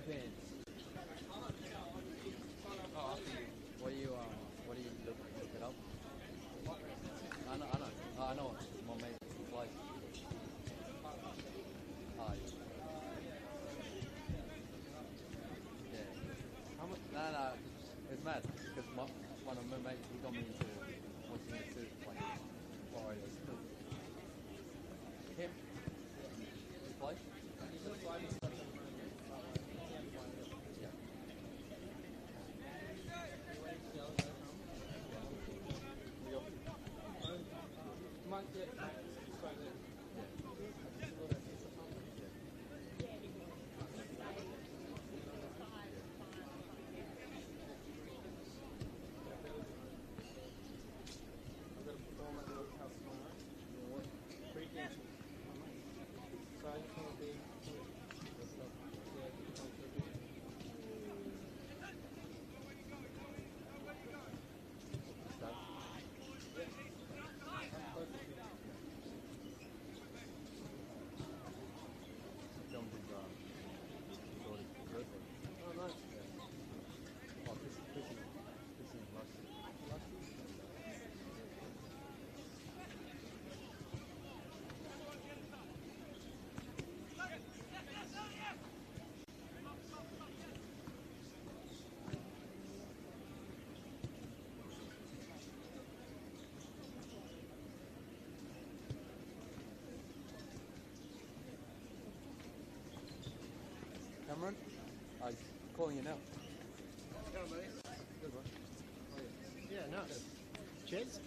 depends. Oh, after you. What do you look it up? I know. My mate plays. Oh, yeah. How much? No, it's mad because one of my mates he got me into watching the two play Warriors. Him, he plays. Yeah. Might get Filmed his daughter's birthday. Oh, nice. Yeah. Oh, fishing last Cameron, I was calling you now. Hello, mate. Good one. Yeah, nice. Cheers.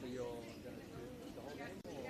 So you're going to do the whole game, or